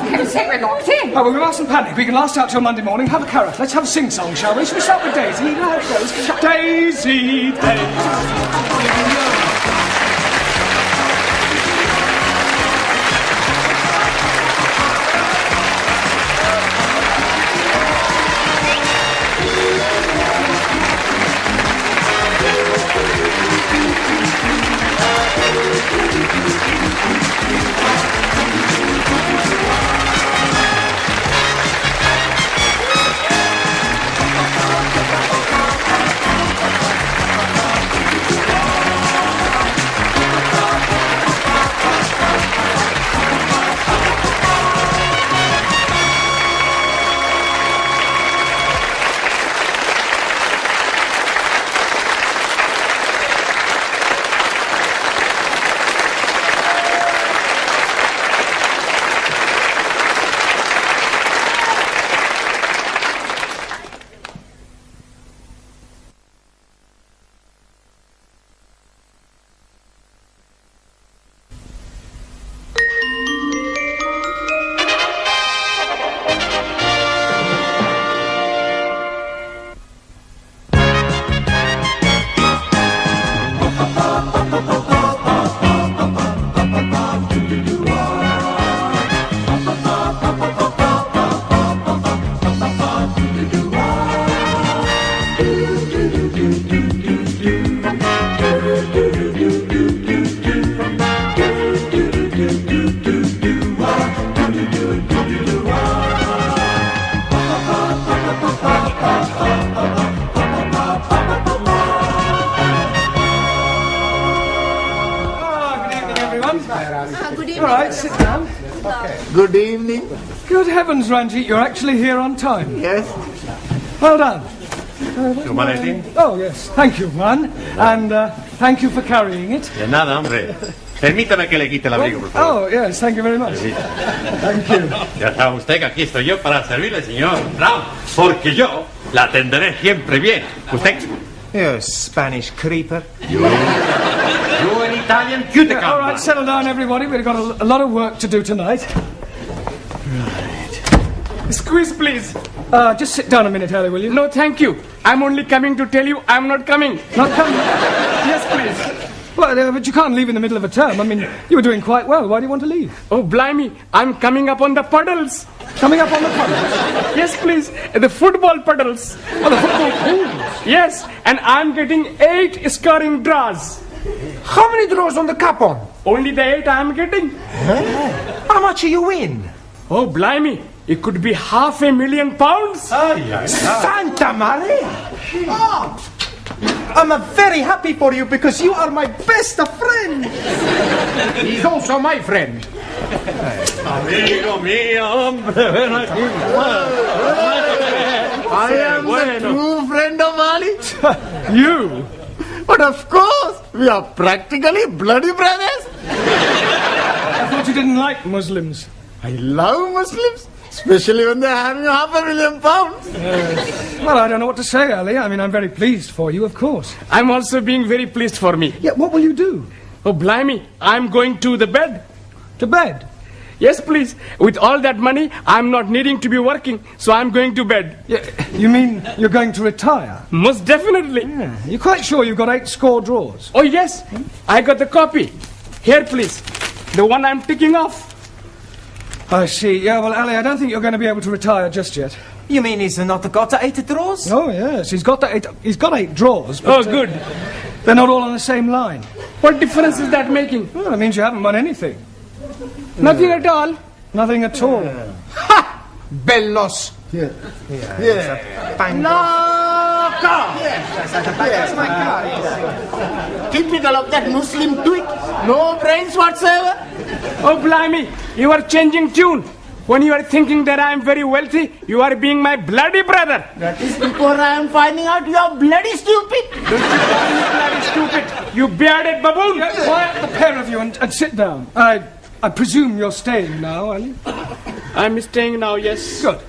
heaven's sake, we're locked in. Oh, well, we mustn't panic. We can last out till Monday morning. Have a carrot. Let's have a sing-song, shall we? Shall we start with Daisy? You know how it goes. Daisy, Daisy. All right, sit down. Good evening. Good heavens, Ranjit, you're actually here on time. Yes. Well done. Humanity. Oh, yes. Thank you, Juan. And thank you for carrying it. De nada, hombre. Permítame que le quite el abrigo, por favor. Oh, yes, thank you very much. Thank you. Ya sabe usted que aquí estoy yo para servirle, señor Brown, porque yo la atenderé siempre bien. Usted... You Spanish creeper. You an Italian cuticle. All right, settle down, everybody. We've got a lot of work to do tonight. Right. Squeeze, please. Just sit down a minute, Harry, will you? No, thank you. I'm only coming to tell you I'm not coming. Not coming? Yes, please. Well, but you can't leave in the middle of a term. I mean, you were doing quite well. Why do you want to leave? Oh, blimey. I'm coming up on the puddles. Coming up on the puddles? Yes, please. The football puddles. Oh, the football pools? Yes, and I'm getting 8 scoring draws. How many draws on the cup on? Only the 8 I'm getting. How much you win? Oh, blimey. It could be £500,000. Santa Maria! Oh, I'm very happy for you because you are my best friend. He's also my friend. Amigo mío, hombre, ven aquí. I am the true friend of Ali. You? But of course, we are practically bloody brothers. I thought you didn't like Muslims. I love Muslims, especially when they're having £500,000. Well, I don't know what to say, Ali. I mean, I'm very pleased for you, of course. I'm also being very pleased for me. Yeah, what will you do? Oh, blimey, I'm going to the bed. To bed? Yes, please. With all that money, I'm not needing to be working, so I'm going to bed. Yeah, you mean you're going to retire? Most definitely. Yeah. You're quite sure you've got 8 score drawers? Oh, yes. I got the copy. Here, please. The one I'm ticking off. I see. Yeah, well, Ali, I don't think you're going to be able to retire just yet. You mean he's not got 8 drawers? Oh, yes. He's got 8 drawers. But, Oh, good. They're not all on the same line. What difference is that making? Well, that means you haven't won anything. Nothing at all. Nothing at all. Ha! Bellos. Yeah. That's my car. Typical of that Muslim twig. No brains whatsoever. Oh, blimey. You are changing tune. When you are thinking that I am very wealthy, you are being my bloody brother. That is before I am finding out you are bloody stupid. Don't you call me bloody stupid, you bearded baboon. Quiet, the pair of you, and sit down. I presume you're staying now, Ali? I'm staying now, yes. Good.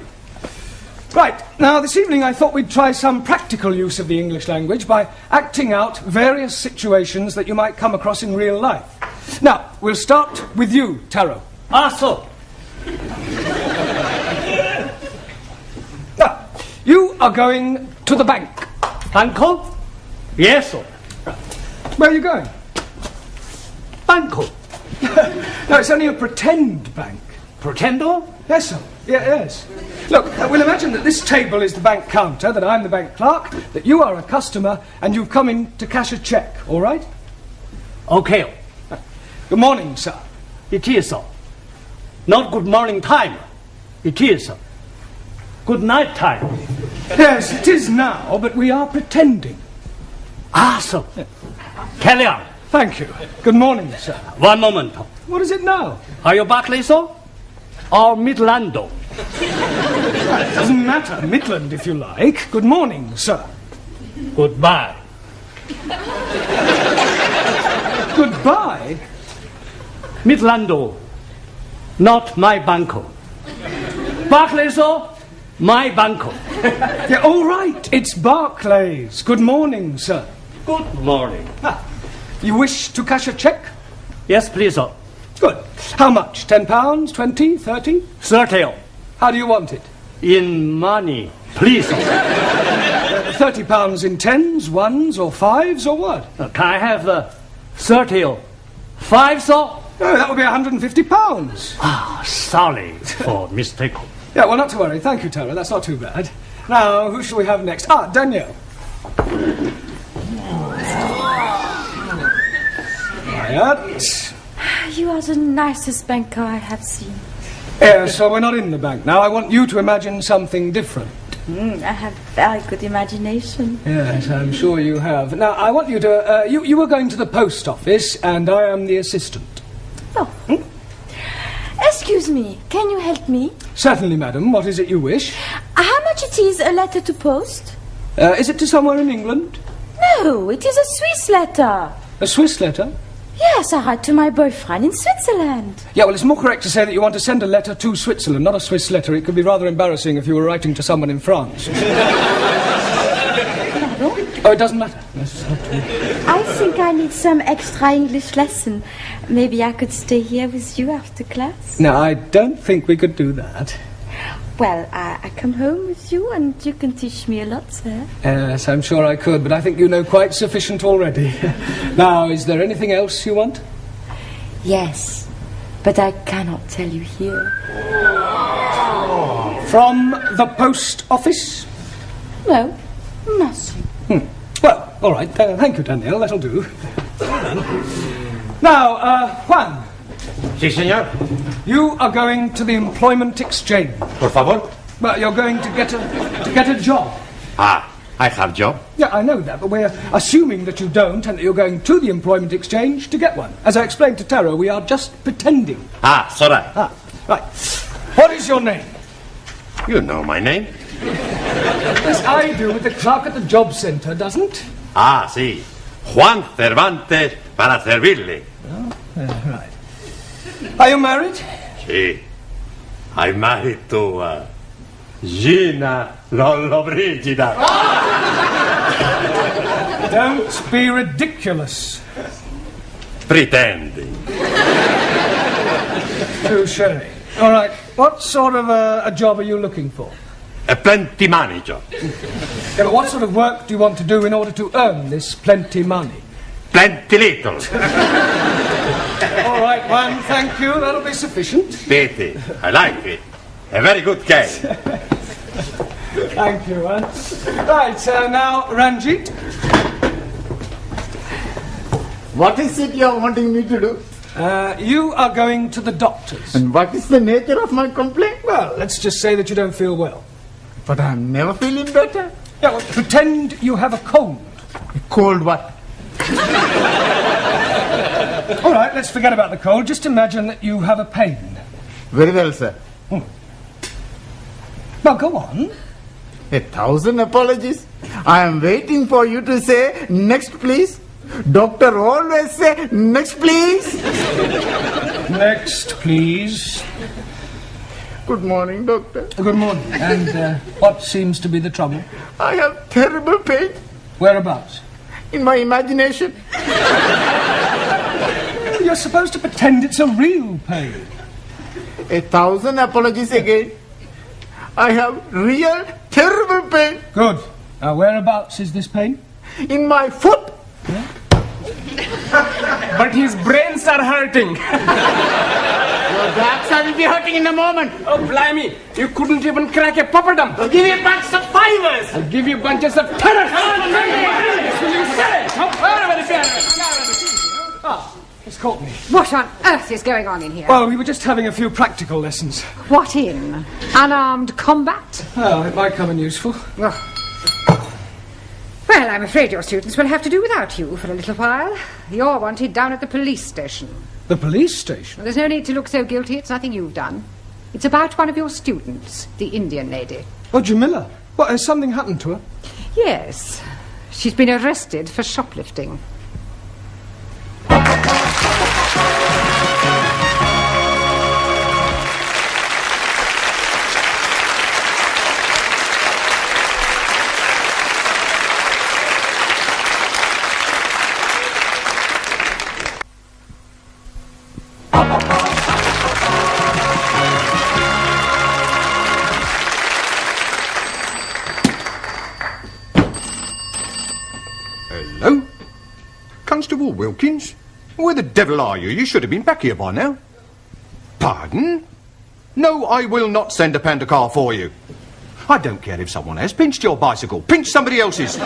Right, now this evening I thought we'd try some practical use of the English language by acting out various situations that you might come across in real life. Now, we'll start with you, Taro. So. Now, you are going to the bank. Banco? Yes, sir. Where are you going? Banco. No, it's only a pretend bank. Pretendo? Yes, sir. Yeah, yes. Look, we'll imagine that this table is the bank counter, that I'm the bank clerk, that you are a customer, and you've come in to cash a cheque, all right? Okay. Good morning, sir. It is, sir. Not good morning time. It is, sir. Good night time. Yes, it is now, but we are pretending. Sir. Carry on. Thank you. Good morning, sir. One moment. What is it now? Are you Barclay, sir? Or Midlando? It doesn't matter. Midland, if you like. Good morning, sir. Goodbye. Goodbye? Midlando, not my banco. Barclay, sir, my banco. Yeah, all right. It's Barclays. Good morning, sir. Good morning. You wish to cash a cheque? Yes, please, sir. Good. How much? £10, 20, 30? 30. How do you want it? In money, please, sir. £30 in 10s, 1s, or 5s, or what? Can I have 30 5, sir? No, that would be £150. Sorry for mistake. Yeah, well, not to worry. Thank you, Tara. That's not too bad. Now, who shall we have next? Danielle. Quiet. You are the nicest banker I have seen. So we're not in the bank now. I want you to imagine something different. I have very good imagination. Yes, I'm sure you have. Now, I want you to... you were going to the post office, and I am the assistant. Oh. Excuse me, can you help me? Certainly, madam. What is it you wish? How much it is a letter to post? Is it to somewhere in England? No, it is a Swiss letter. A Swiss letter? Yes, I write to my boyfriend in Switzerland. Yeah, well, it's more correct to say that you want to send a letter to Switzerland, not a Swiss letter. It could be rather embarrassing if you were writing to someone in France. Oh, it doesn't matter. I think I need some extra English lesson. Maybe I could stay here with you after class. No, I don't think we could do that. Well, I come home with you and you can teach me a lot, sir. Yes, I'm sure I could, but I think you know quite sufficient already. Now, is there anything else you want? Yes, but I cannot tell you here. From the post office? No, nothing. Well, all right. Thank you, Danielle. That'll do. Now, Juan. Sí, señor. You are going to the employment exchange. Por favor. Well, you're going to get a job. I have job. Yeah, I know that, but we're assuming that you don't and that you're going to the employment exchange to get one. As I explained to Tara, we are just pretending. Sorry. Right. What is your name? You know my name. Yes, I do, with the clerk at the job centre, doesn't? Sí. Juan Cervantes para servirle. Right. Are you married? Sí. I'm married to Gina Lollobrigida. Don't be ridiculous. Pretending. Touché. All right. What sort of a job are you looking for? A plenty money job. Yeah, but what sort of work do you want to do in order to earn this plenty money? Plenty little. All right, Juan, thank you. That'll be sufficient. Pity. I like it. A very good game. Thank you, Juan. Right, now, Ranjit. What is it you are wanting me to do? You are going to the doctor's. And what is the nature of my complaint? Well, let's just say that you don't feel well. But I'm never feeling better. Yeah, well, pretend you have a cold. A cold what? All right, let's forget about the cold. Just imagine that you have a pain. Very well, sir. Now, go on. 1,000 apologies. I am waiting for you to say, next please. Doctor always say, next please. Next, please. Good morning, doctor. Good morning. And what seems to be the trouble? I have terrible pain. Whereabouts? In my imagination. You're supposed to pretend it's a real pain. 1,000 apologies again. I have real terrible pain. Good. Now, whereabouts is this pain? In my foot. Yeah? But his brains are hurting. Your backside will be hurting in a moment. Oh, blimey. You couldn't even crack a papadum. I'll give you a bunch of fivers. I'll give you bunches of terror. It's caught me. What on earth is going on in here? Well, we were just having a few practical lessons. What in? Unarmed combat? Oh, it might come in useful. Well, I'm afraid your students will have to do without you for a little while. You're wanted down at the police station. The police station? Well, there's no need to look so guilty. It's nothing you've done. It's about one of your students, the Indian lady. Oh, Jamila. What, has something happened to her? Yes. She's been arrested for shoplifting. Hello? Constable Wilkins? Where the devil are you? You should have been back here by now. Pardon? No, I will not send a panda car for you. I don't care if someone has pinched your bicycle. Pinch somebody else's.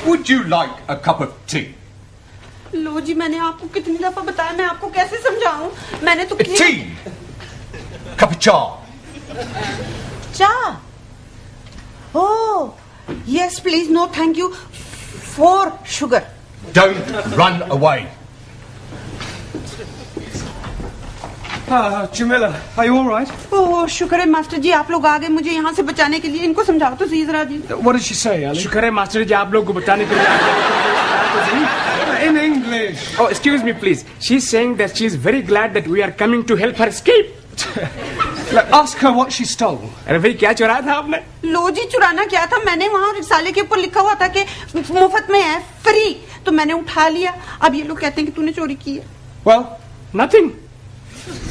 Would you like a cup of tea? लो जी मैंने आपको कितनी दफा बताया मैं आपको कैसे समझाऊं मैंने तो tea. Cup of cha. Cha. Oh, yes, please. No, thank you. 4 sugar. Don't run away. Jamila, are you all right? Oh, शुक्र है मास्टर जी आप लोग आ गए मुझे यहाँ से बचाने के लिए इनको समझाओ तो सही जरा जी. What did she say, Ali? शुक्र है मास्टर जी आप लोग को बचाने के लिए. In English. Oh, excuse me, please. She's saying that she's very glad that we are coming to help her escape. Ask her what she stole. अरे भाई क्या चुराया था आपने? लो जी चुराना क्या था मैंने वहाँ रिसाले के ऊपर लिखा हुआ था कि मुफ्त में है फ्री तो मैंने उठा लिया अब ये लोग कहते हैं कि तूने चोरी की है. Well, nothing.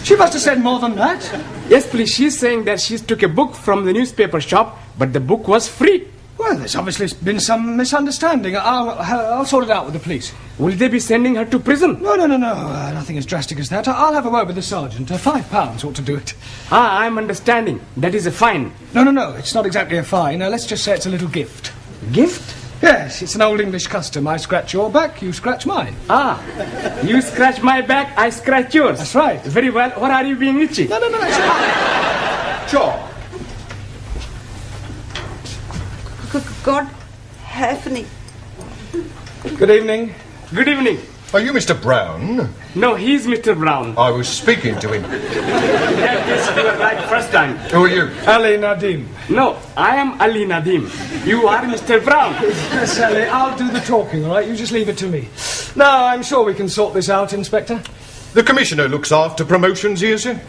She must have said more than that. Yes, please. She's saying that she took a book from the newspaper shop, but the book was free. Well, there's obviously been some misunderstanding. I'll sort it out with the police. Will they be sending her to prison? No. Nothing as drastic as that. I'll have a word with the sergeant. £5 ought to do it. Ah, I'm understanding. That is a fine. No. It's not exactly a fine. Let's just say it's a little gift. Gift? Yes, it's an old English custom. I scratch your back, you scratch mine. Ah, you scratch my back, I scratch yours. That's right. Very well. Or are you being itchy? No. Sure. God help me. Good evening. Good evening. Are you Mr. Brown? No, he's Mr. Brown. I was speaking to him. Yes, you were right first time. Who are you? Ali Nadim. No, I am Ali Nadim. You are Mr. Brown. Yes, Ali, I'll do the talking, all right? You just leave it to me. No, I'm sure we can sort this out, Inspector. The Commissioner looks after promotions here, sir.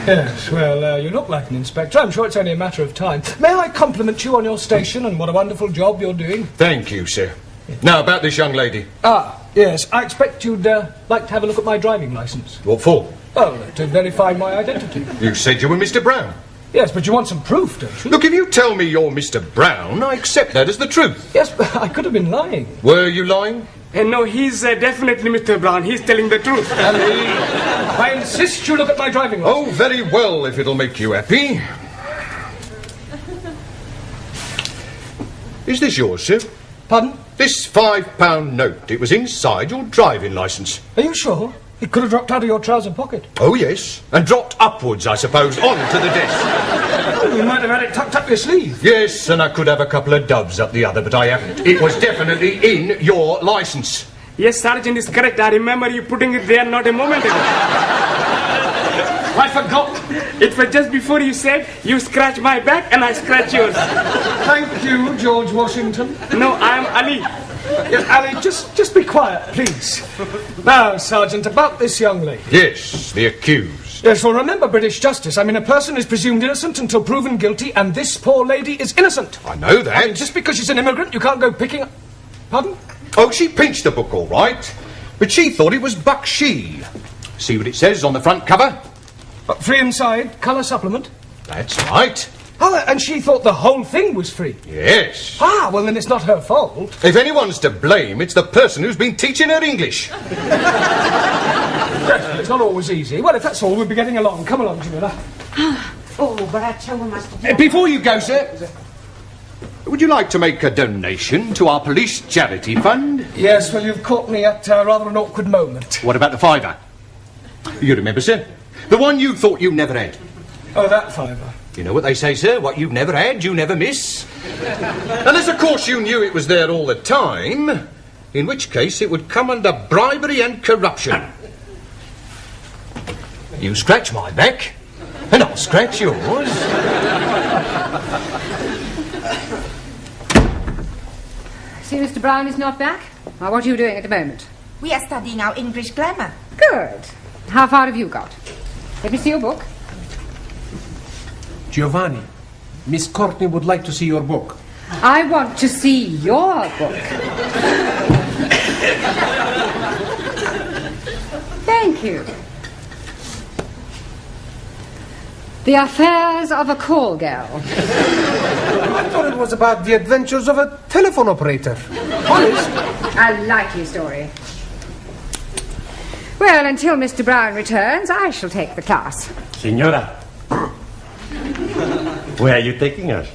Yes, well, you look like an inspector. I'm sure it's only a matter of time. May I compliment you on your station and what a wonderful job you're doing? Thank you, sir. Now, about this young lady. Ah, yes. I expect you'd like to have a look at my driving licence. What for? Oh, to verify my identity. You said you were Mr. Brown. Yes, but you want some proof, don't you? Look, if you tell me you're Mr. Brown, I accept that as the truth. Yes, but I could have been lying. Were you lying? No, he's definitely Mr. Brown. He's telling the truth. Ali, I insist you look at my driving licence. Oh, very well, if it'll make you happy. Is this yours, sir? Pardon? This £5 note. It was inside your driving licence. Are you sure? It could have dropped out of your trouser pocket. Oh, yes. And dropped upwards, I suppose, onto the desk. Oh, you might have had it tucked up your sleeve. Yes, and I could have a couple of doves up the other, but I haven't. It was definitely in your licence. Yes, Sergeant is correct. I remember you putting it there not a moment ago. I forgot. It was just before you said you scratch my back and I scratch yours. Thank you, George Washington. No, I'm Ali. Yes, Ali, just be quiet, please. Now, Sergeant, about this young lady. Yes, the accused. Yes, well, remember British justice. I mean, a person is presumed innocent until proven guilty, and this poor lady is innocent. I know that. I mean, just because she's an immigrant, you can't go picking up... Pardon? Oh, she pinched the book all right, but she thought it was Bakshi. See what it says on the front cover? Free inside, colour supplement. That's right. Oh, and she thought the whole thing was free. Yes. Ah, well, then it's not her fault. If anyone's to blame, it's the person who's been teaching her English. Yes, it's not always easy. Well, if that's all, we'll be getting along. Come along, Jamila. Oh, but I tell you, Master. Before you go, sir, would you like to make a donation to our police charity fund? Yes, well, you've caught me at rather an awkward moment. What about the £5? You remember, sir? The one you thought you never had. Oh, that £5. You know what they say, sir? What you've never had, you never miss. Unless, of course, you knew it was there all the time, in which case it would come under bribery and corruption. You scratch my back, and I'll scratch yours. See, Mr. Brown is not back? Well, what are you doing at the moment? We are studying our English grammar. Good. How far have you got? Let me see your book. Giovanni, Miss Courtney would like to see your book. I want to see your book. Thank you. The Affairs of a Call Girl. I thought it was about the adventures of a telephone operator. Honest? A likely story. Well, until Mr. Brown returns, I shall take the class. Signora, where are you taking us?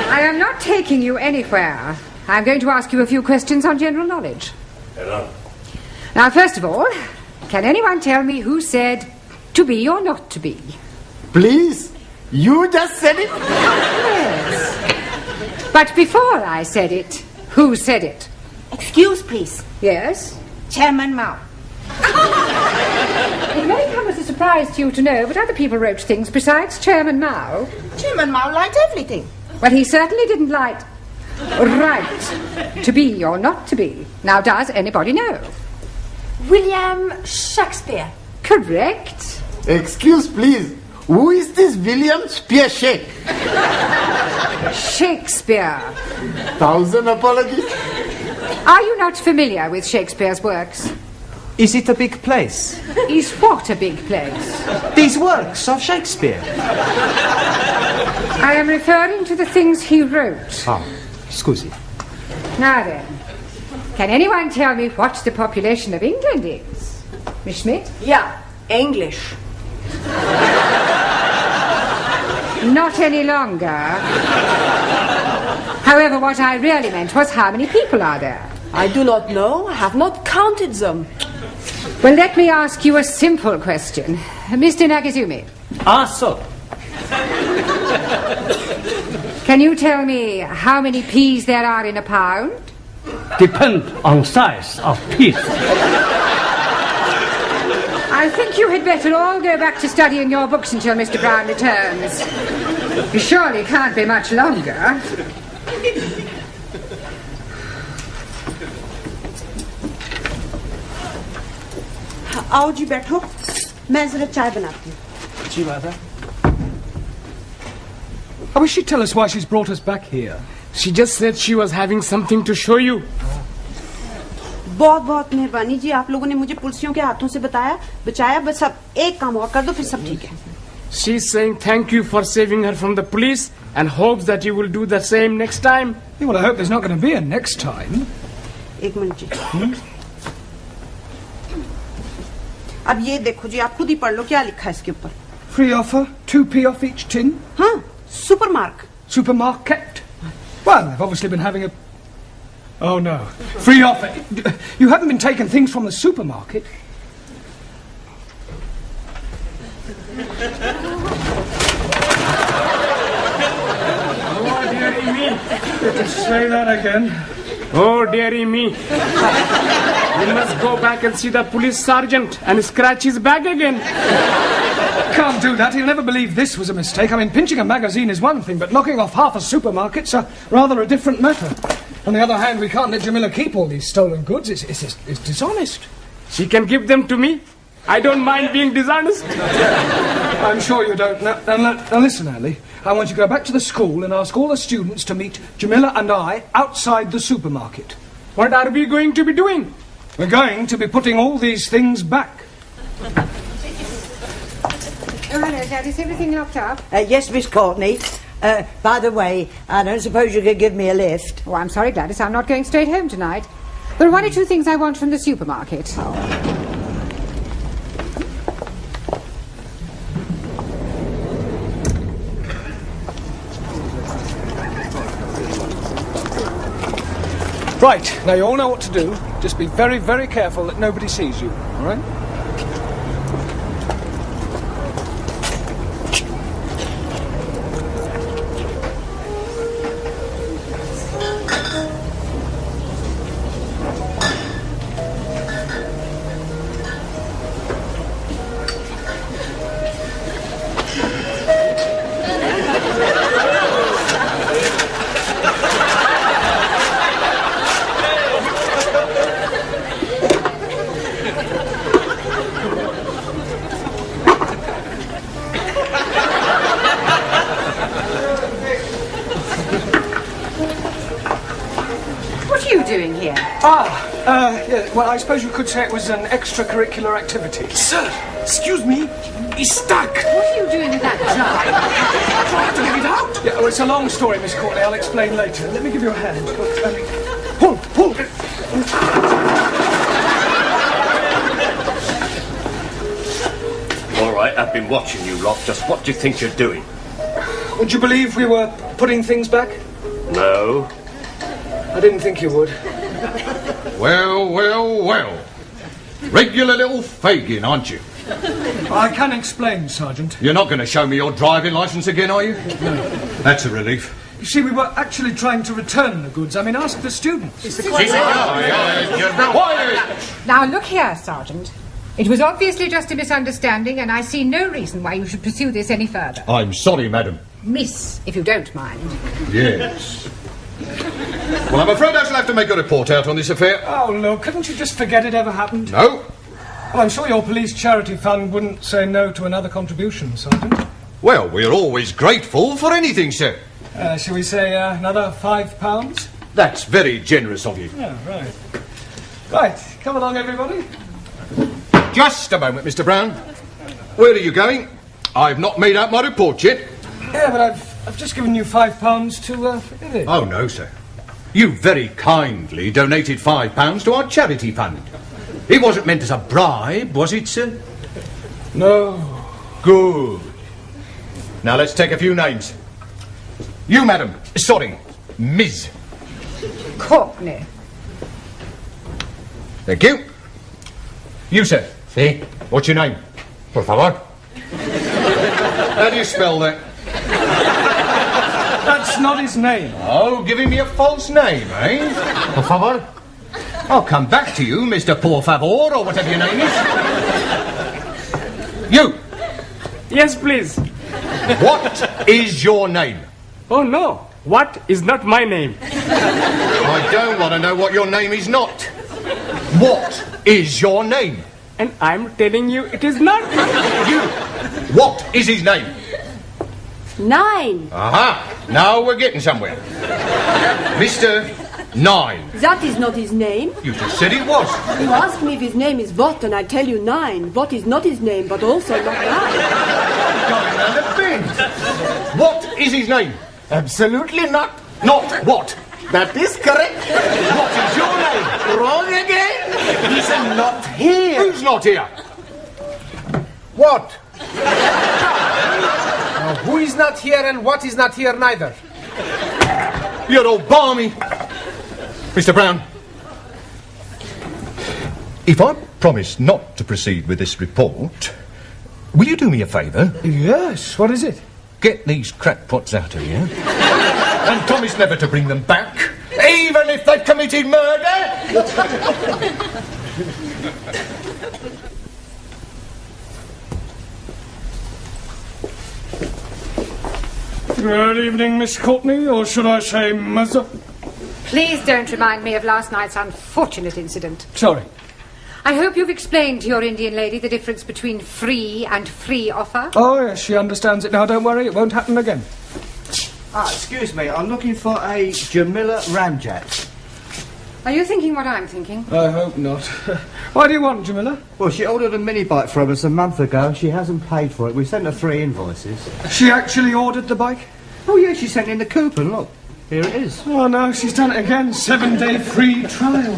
I am not taking you anywhere. I'm going to ask you a few questions on general knowledge. Hello. Now, first of all, can anyone tell me who said to be or not to be? Please, you just said it? Yes. But before I said it, who said it? Excuse, please. Yes? Chairman Mao. It may come as a surprise to you to know, but other people wrote things besides Chairman Mao. Chairman Mao liked everything. Well, he certainly didn't like right to be or not to be. Now, does anybody know? William Shakespeare. Correct. Excuse, please. Who is this William Spearshake? Shakespeare. 1,000 apologies. Are you not familiar with Shakespeare's works? Is it a big place? Is what a big place? These works of Shakespeare. I am referring to the things he wrote. Ah, scusi. Now then, can anyone tell me what the population of England is? Miss Schmidt? Yeah, English. Not any longer. However, what I really meant was how many people are there? I do not know. I have not counted them. Well, let me ask you a simple question. Mr. Nagazumi. Ah, so. Can you tell me how many peas there are in a pound? depend on size of teeth. I think you had better all go back to studying your books until Mr. Brown returns. He surely can't be much longer. आओ जी बैठो मैं जरा चाय बनाती हूँ जी माता Oh, will she tell us why she's brought us back here? She just said she was having something to show you. बहुत बहुत मेहरबानी जी आप लोगों ने मुझे पुलिसियों के हाथों से बचाया बस अब एक काम और कर दो फिर सब ठीक है She's saying thank you for saving her from the police and hopes that you will do the same next time. Yeah, well, I hope there's not going to be a next time. एक minute जी अब ये देखो जी आप खुद ही पढ़ लो क्या लिखा है इसके ऊपर Free offer, 2p off each tin. हाँ सुपरमार्क Supermarket. Well, they've obviously been having a... Oh, no. Free offer. You haven't been taking things from the supermarket. Oh, dearie me. Say that again. Oh, dearie me. We must go back and see the police sergeant and scratch his back again. Can't do that. He'll never believe this was a mistake. I mean, pinching a magazine is one thing, but knocking off half a supermarket's rather a different matter. On the other hand, we can't let Jamila keep all these stolen goods. It's dishonest. She can give them to me. I don't mind being dishonest. I'm sure you don't. Now listen, Ali. I want you to go back to the school and ask all the students to meet Jamila and I outside the supermarket. What are we going to be doing? We're going to be putting all these things back. Oh, hello, Dad. Is everything locked up? Yes, Miss Courtney. By the way, I don't suppose you could give me a lift. Oh, I'm sorry, Gladys. I'm not going straight home tonight. There are one or two things I want from the supermarket. Right, now you all know what to do. Just be very, very careful that nobody sees you, all right? Yeah, well, I suppose you could say it was an extracurricular activity. Sir, excuse me. He's stuck. What are you doing with that jar? Trying to get it out. Yeah, well, it's a long story, Miss Courtney. I'll explain later. Let me give you a hand. Pull. All right, I've been watching you lot. Just what do you think you're doing? Would you believe we were putting things back? No. I didn't think you would. Well. Regular little Fagin, aren't you? I can explain, Sergeant. You're not going to show me your driving licence again, are you? No. That's a relief. You see, we were actually trying to return the goods. I mean, ask the students. Now, look here, Sergeant. It was obviously just a misunderstanding, and I see no reason why you should pursue this any further. I'm sorry, madam. Miss, if you don't mind. Yes. Well, I'm afraid I shall have to make a report out on this affair. Oh, look, couldn't you just forget it ever happened? No. Well, I'm sure your police charity fund wouldn't say no to another contribution, Sergeant. Well, we're always grateful for anything, sir. Shall we say another £5? That's very generous of you. Yeah, right. Right, come along, everybody. Just a moment, Mr. Brown. Where are you going? I've not made out my report yet. Yeah, but I've just given you £5 to forget it. Oh, no, sir. You very kindly donated £5 to our charity fund. It wasn't meant as a bribe, was it, sir? No. Good. Now let's take a few names. You, madam. Sorry, Ms. Courtney. Thank you. You, sir. See? What's your name? Por favor. How do you spell that? That's not his name. Oh, giving me a false name, eh? Por favor. I'll come back to you, Mr. Por favor, or whatever your name is. You! Yes, please. What is your name? Oh, no. What is not my name? I don't want to know what your name is not. What is your name? And I'm telling you it is not. You! What is his name? 9. Aha! Now we're getting somewhere. Mr. 9. That is not his name. You just said it was. You ask me if his name is what, and I tell you 9. What is not his name, but also not 9. Going round a bend. What is his name? Absolutely not. Not what? That is correct. What is your name? Wrong again. He's not here. Who's not here? What? Who is not here and what is not here neither? You're all balmy. Mr. Brown, if I promise not to proceed with this report, will you do me a favour? Yes, what is it? Get these crackpots out of here and promise never to bring them back, even if they've committed murder. Good evening, Miss Courtney, or should I say Mother? Please don't remind me of last night's unfortunate incident. Sorry. I hope you've explained to your Indian lady the difference between free and free offer. Oh, yes, she understands it now. Don't worry, it won't happen again. Excuse me, I'm looking for a Jamila Ramjet. Are you thinking what I'm thinking? I hope not. What do you want, Jamila? Well, she ordered a mini bike from us a month ago and she hasn't paid for it. We sent her 3 invoices. She actually ordered the bike? Oh, yeah, she sent in the coupon, look. Here it is. Oh, no, she's done it again. 7-day free trial.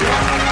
Wow.